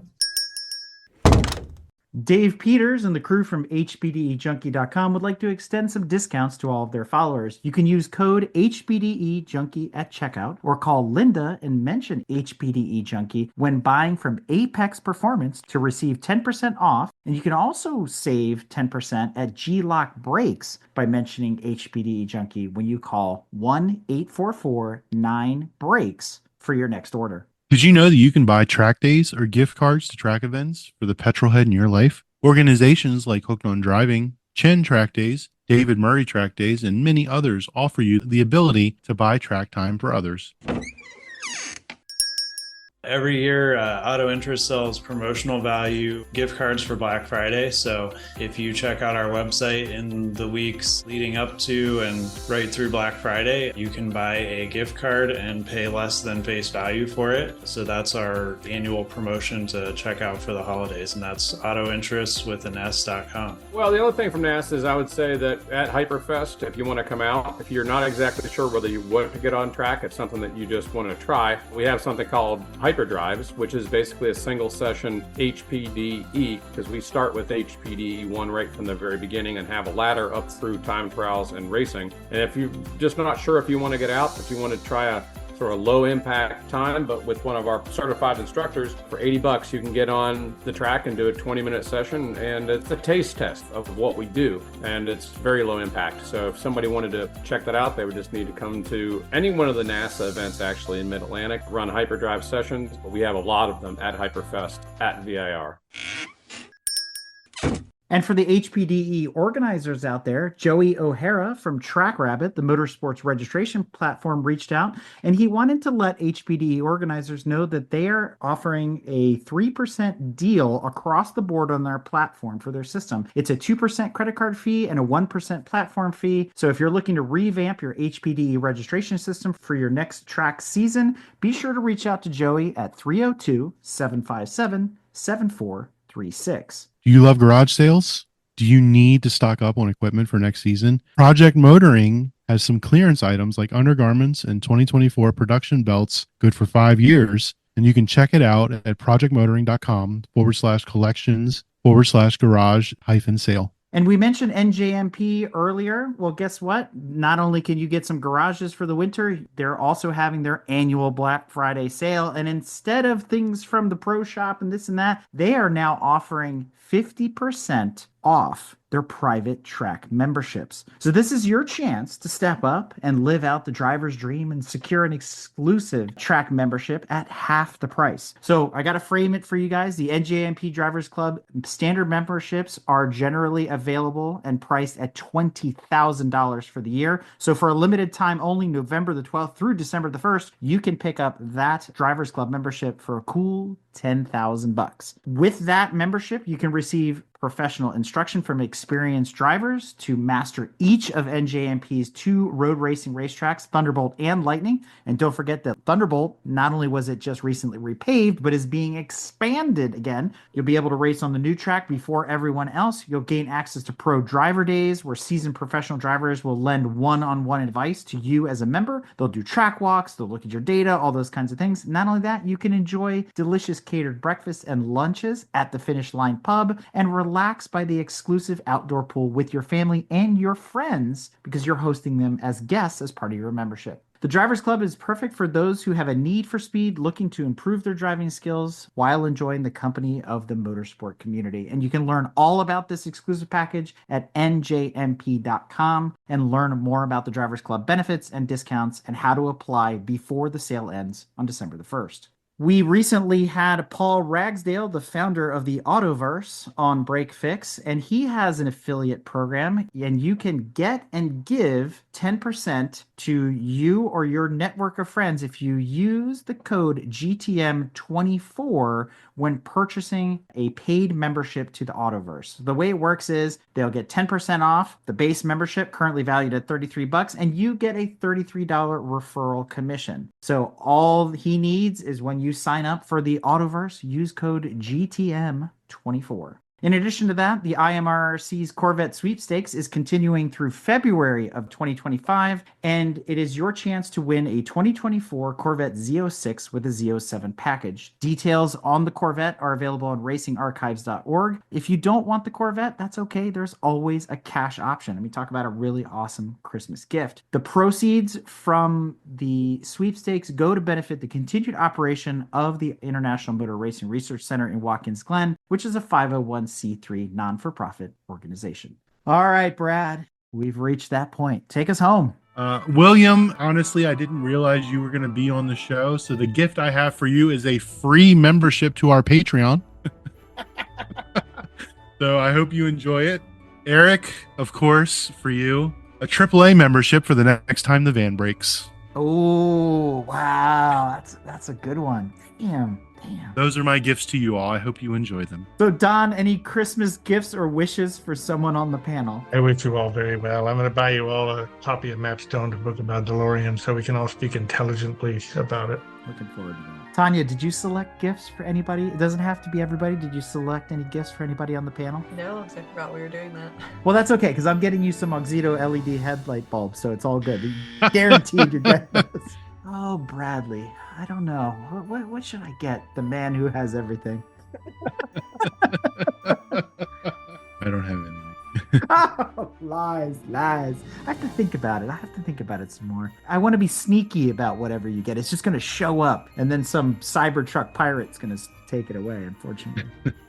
Dave Peters and the crew from HPDEJunkie.com would like to extend some discounts to all of their followers. You can use code HPDEJunkie at checkout or call Linda and mention HPDEJunkie when buying from Apex Performance to receive 10% off. And you can also save 10% at G-Lock Brakes by mentioning HPDEJunkie when you call 1-844-9-BRAKES for your next order. Did you know that you can buy track days or gift cards to track events for the petrolhead in your life? Organizations like Hooked on Driving, Chen Track Days, David Murray Track Days, and many others offer you the ability to buy track time for others. Every year, Auto Interest sells promotional value gift cards for Black Friday. So if you check out our website in the weeks leading up to and right through Black Friday, you can buy a gift card and pay less than face value for it. So that's our annual promotion to check out for the holidays. And that's autointerest.com. Well, the other thing from NAS is I would say that at Hyperfest, if you want to come out, if you're not exactly sure whether you want to get on track, it's something that you just want to try. We have something called Hyperdrives, which is basically a single session HPDE, because we start with HPDE1 right from the very beginning and have a ladder up through time trials and racing. And if you're just not sure if you want to get out, if you want to try a sort of low impact time, but with one of our certified instructors, for $80 you can get on the track and do a 20-minute session, and it's a taste test of what we do, and it's very low impact. So if somebody wanted to check that out, they would just need to come to any one of the NASA events actually in Mid-Atlantic, run hyperdrive sessions, but we have a lot of them at Hyperfest at VIR. And for the HPDE organizers out there, Joey O'Hara from TrackRabbit, the motorsports registration platform, reached out, and he wanted to let HPDE organizers know that they are offering a 3% deal across the board on their platform for their system. It's a 2% credit card fee and a 1% platform fee. So if you're looking to revamp your HPDE registration system for your next track season, be sure to reach out to Joey at 302-757-7436. Do you love garage sales? Do you need to stock up on equipment for next season? Project Motoring has some clearance items like undergarments and 2024 production belts good for 5 years. And you can check it out at projectmotoring.com/collections/garage-sale. And we mentioned NJMP earlier. Well, guess what? Not only can you get some garages for the winter, they're also having their annual Black Friday sale. And instead of things from the pro shop and this and that, they are now offering 50% off their private track memberships. So this is your chance to step up and live out the driver's dream and secure an exclusive track membership at half the price. So I got to frame it for you guys. The NJMP Drivers Club standard memberships are generally available and priced at $20,000 for the year. So for a limited time only, November the 12th through December the 1st, you can pick up that Drivers Club membership for a cool $10,000. With that membership, you can receive professional instruction from experienced drivers to master each of NJMP's 2 road racing racetracks, Thunderbolt and Lightning. And don't forget that Thunderbolt, not only was it just recently repaved, but is being expanded again. You'll be able to race on the new track before everyone else. You'll gain access to pro driver days, where seasoned professional drivers will lend one-on-one advice to you as a member. They'll do track walks, they'll look at your data, all those kinds of things. Not only that, you can enjoy delicious catered breakfasts and lunches at the Finish Line Pub and relax by the exclusive outdoor pool with your family and your friends, because you're hosting them as guests as part of your membership. The Drivers Club is perfect for those who have a need for speed, looking to improve their driving skills while enjoying the company of the motorsport community. And you can learn all about this exclusive package at njmp.com and learn more about the Drivers Club benefits and discounts and how to apply before the sale ends on December the 1st. We recently had Paul Ragsdale, the founder of the Autoverse, on Break Fix, and he has an affiliate program, and you can get and give 10% to you or your network of friends if you use the code GTM24 when purchasing a paid membership to the Autoverse. The way it works is they'll get 10% off the base membership, currently valued at $33, and you get a $33 referral commission. So all he needs is when you sign up for the Autoverse, use code GTM24. In addition to that, the IMRC's Corvette Sweepstakes is continuing through February of 2025, and it is your chance to win a 2024 Corvette Z06 with a Z07 package. Details on the Corvette are available on racingarchives.org. If you don't want the Corvette, that's okay. There's always a cash option. And we talk about a really awesome Christmas gift. The proceeds from the sweepstakes go to benefit the continued operation of the International Motor Racing Research Center in Watkins Glen, which is a 501c3 non-for-profit organization. All right, Brad, we've reached that point. Take us home. William, honestly, I didn't realize you were going to be on the show. So the gift I have for you is a free membership to our Patreon. So I hope you enjoy it. Eric, of course, for you, a AAA membership for the next time the van breaks. Oh, wow. That's a good one. Damn. Those are my gifts to you all. I hope you enjoy them. So, Don, any Christmas gifts or wishes for someone on the panel? I wish you all very well. I'm going to buy you all a copy of Matt Stone's book about DeLorean so we can all speak intelligently about it. Looking forward to that. Tanya, did you select gifts for anybody? It doesn't have to be everybody. Did you select any gifts for anybody on the panel? No, I forgot we were doing that. Well, that's okay, because I'm getting you some Auxito LED headlight bulbs, so it's all good. Guaranteed you're getting those. Oh, Bradley, I don't know. What should I get? The man who has everything. I don't have anything. Oh, lies. I have to think about it some more. I want to be sneaky about whatever you get. It's just going to show up, and then some Cybertruck pirate's going to take it away, unfortunately.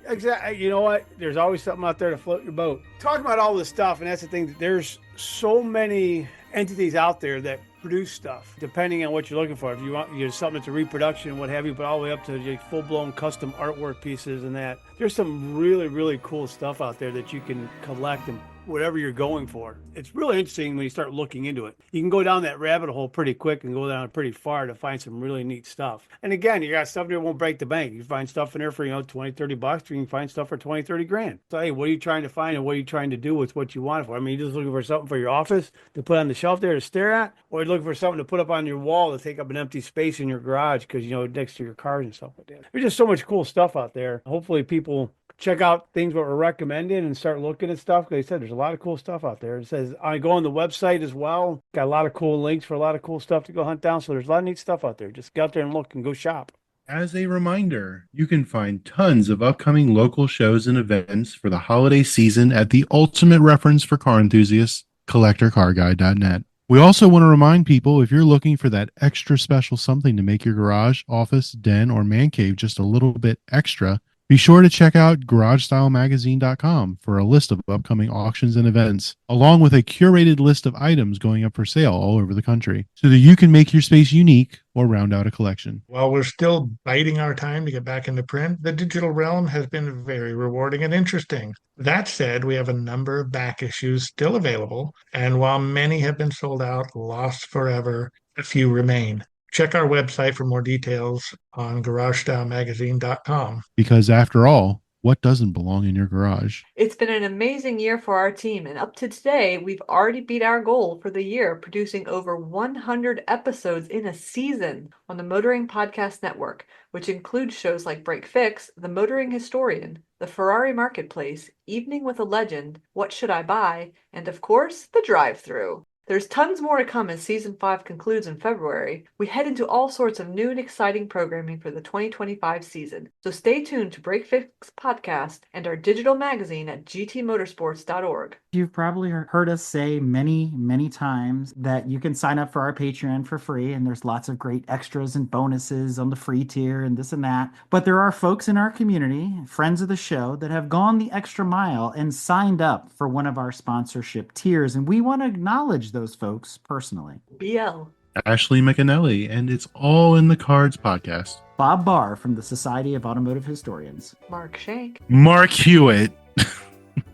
Exactly. You know what? There's always something out there to float your boat. Talking about all this stuff, and that's the thing. There's so many entities out there that produce stuff depending on what you're looking for. If you want something that's a reproduction, what have you, but all the way up to full-blown custom artwork pieces and that. There's some really, really cool stuff out there that you can collect and whatever you're going for. It's really interesting when you start looking into it. You can go down that rabbit hole pretty quick and go down pretty far to find some really neat stuff. And again, you got stuff that won't break the bank. You find stuff in there for, $20-30, or you can find stuff for $20-30 grand. So, hey, what are you trying to find and what are you trying to do with what you want it for? I mean, you're just looking for something for your office to put on the shelf there to stare at, or you're looking for something to put up on your wall to take up an empty space in your garage because, next to your cars and stuff like that. There's just so much cool stuff out there. Hopefully people check out things what we're recommending and start looking at stuff. Like I said, there's a lot of cool stuff out there. It says I go on the website as well. Got a lot of cool links for a lot of cool stuff to go hunt down. So there's a lot of neat stuff out there. Just go out there and look and go shop. As a reminder, you can find tons of upcoming local shows and events for the holiday season at the ultimate reference for car enthusiasts, collectorcarguide.net. We also want to remind people, if you're looking for that extra special something to make your garage, office, den, or man cave just a little bit extra, be sure to check out GarageStyleMagazine.com for a list of upcoming auctions and events, along with a curated list of items going up for sale all over the country, so that you can make your space unique or round out a collection. While we're still biding our time to get back into print, the digital realm has been very rewarding and interesting. That said, we have a number of back issues still available, and while many have been sold out, lost forever, a few remain. Check our website for more details on GarageStyleMagazine.com. Because after all, what doesn't belong in your garage? It's been an amazing year for our team, and up to today, we've already beat our goal for the year, producing over 100 episodes in a season on the Motoring Podcast Network, which includes shows like Break Fix, The Motoring Historian, The Ferrari Marketplace, Evening with a Legend, What Should I Buy, and of course, The Drive-Thru. There's tons more to come as Season 5 concludes in February. We head into all sorts of new and exciting programming for the 2025 season, so stay tuned to Break Fix Podcast and our digital magazine at gtmotorsports.org. You've probably heard us say many, many times that you can sign up for our Patreon for free, and there's lots of great extras and bonuses on the free tier and this and that. But there are folks in our community, friends of the show, that have gone the extra mile and signed up for one of our sponsorship tiers, and we want to acknowledge those folks personally. BL. Ashley McAnally, and it's all in the cards podcast. Bob Barr from the Society of Automotive Historians. Mark Shank. Mark Hewitt.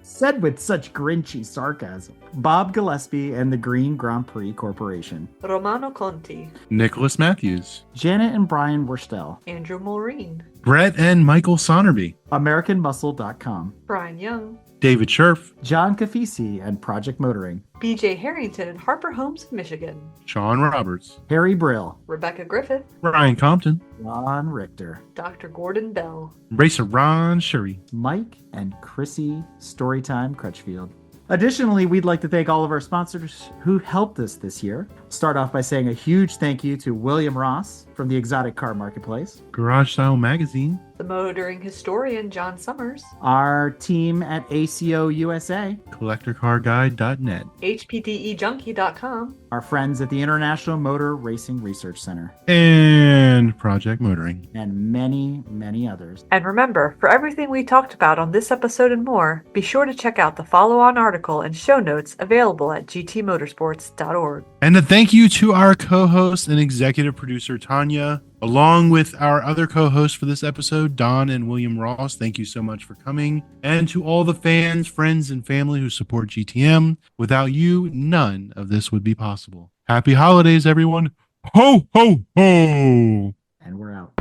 Said with such grinchy sarcasm. Bob Gillespie and the Green Grand Prix Corporation. Romano Conti. Nicholas Matthews. Janet and Brian Worstel. Andrew Mulreen. Brett and Michael Sonnerby. AmericanMuscle.com. Brian Young. David Scherf. John Cafisi and Project Motoring. BJ Harrington and Harper Homes, Michigan. Sean Roberts. Harry Brill. Rebecca Griffith. Ryan Compton. Ron Richter. Dr. Gordon Bell. Racer Ron Shuri. Mike and Chrissy Storytime Crutchfield. Additionally, we'd like to thank all of our sponsors who helped us this year. Start off by saying a huge thank you to William Ross from the Exotic Car Marketplace, Garage Style Magazine, the motoring historian John Summers, our team at ACO USA, CollectorCarGuide.net, HPDEJunkie.com, our friends at the International Motor Racing Research Center, and Project Motoring, and many, many others. And remember, for everything we talked about on this episode and more, be sure to check out the follow-on article and show notes available at gtmotorsports.org. And a thank you to our co-host and executive producer, Tanya, along with our other co-hosts for this episode, Don and William Ross. Thank you so much for coming. And to all the fans, friends, and family who support GTM. Without you, none of this would be possible. Happy holidays, everyone. Ho, ho, ho. And we're out.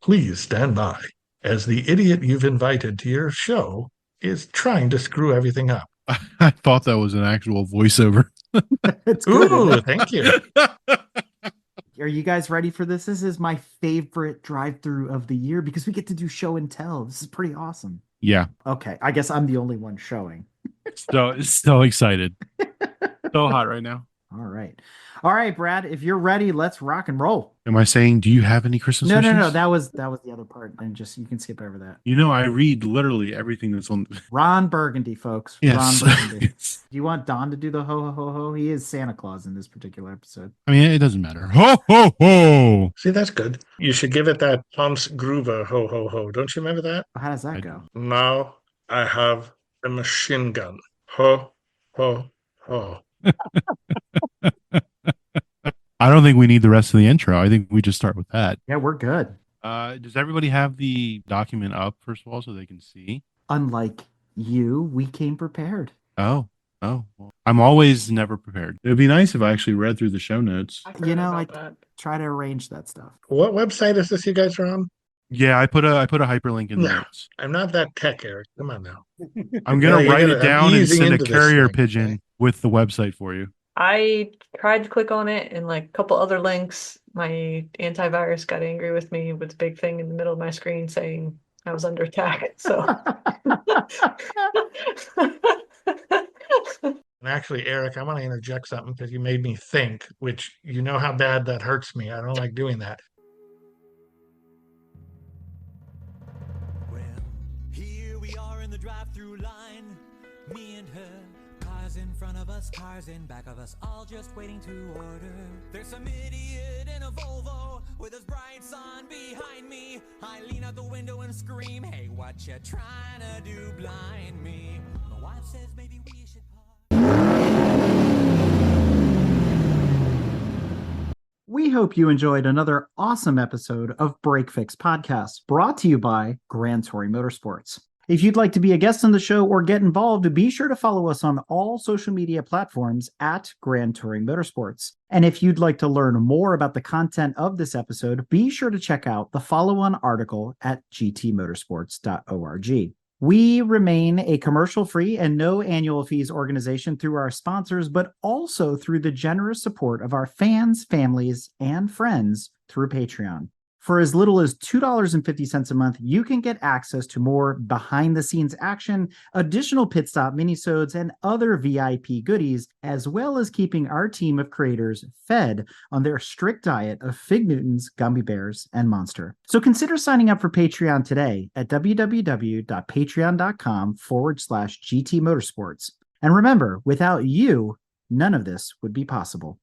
Please stand by, as the idiot you've invited to your show is trying to screw everything up. I thought that was an actual voiceover. It's good. Ooh, thank you. Are you guys ready for this? This is my favorite drive-through of the year because we get to do show and tell. This is pretty awesome. Yeah. Okay, I guess I'm the only one showing. So excited. So hot right now. All right, Brad, if you're ready, let's rock and roll. Am I saying, do you have any Christmas wishes? No, that was the other part. And just, you can skip over that. You know, I read literally everything that's on. Ron Burgundy, folks. Yes. Ron Burgundy. Do you want Don to do the ho, ho, ho, ho? He is Santa Claus in this particular episode. I mean, it doesn't matter. Ho, ho, ho. See, that's good. You should give it that Tom's Groover ho, ho, ho. Don't you remember that? How does that go? Now I have a machine gun. Ho, ho, ho. I don't think we need the rest of the intro. I think we just start with that. Yeah, we're good. Does everybody have the document up, first of all, so they can see? Unlike you, we came prepared. Oh. Well, I'm always never prepared. It would be nice if I actually read through the show notes. You know, I try to arrange that stuff. What website is this you guys are on? Yeah, I put a hyperlink in the notes. I'm not that tech, Eric. Come on now. I'm going to write it down and send a into this carrier thing, pigeon okay? with the website for you. I tried to click on it and like a couple other links. My antivirus got angry with me with a big thing in the middle of my screen saying I was under attack. So And actually, Eric, I want to interject something because you made me think, which you know how bad that hurts me. I don't like doing that. Here we are in the drive-through line, me and her. Cars in front of us, cars in back of us, all just waiting to order. There's some idiot in a Volvo with his bright sun behind me. I lean out the window and scream, hey, what you trying to do, blind me? My wife says maybe we should We hope you enjoyed another awesome episode of Break Fix Podcast, brought to you by Grand Touring Motorsports. If you'd like to be a guest on the show or get involved, be sure to follow us on all social media platforms at Grand Touring Motorsports. And if you'd like to learn more about the content of this episode, be sure to check out the follow-on article at gtmotorsports.org. We remain a commercial-free and no annual fees organization through our sponsors, but also through the generous support of our fans, families, and friends through Patreon. For as little as $2.50 a month, you can get access to more behind-the-scenes action, additional pit stop minisodes, and other VIP goodies, as well as keeping our team of creators fed on their strict diet of Fig Newtons, gummy bears, and Monster. So consider signing up for Patreon today at www.patreon.com/GT Motorsports. And remember, without you, none of this would be possible.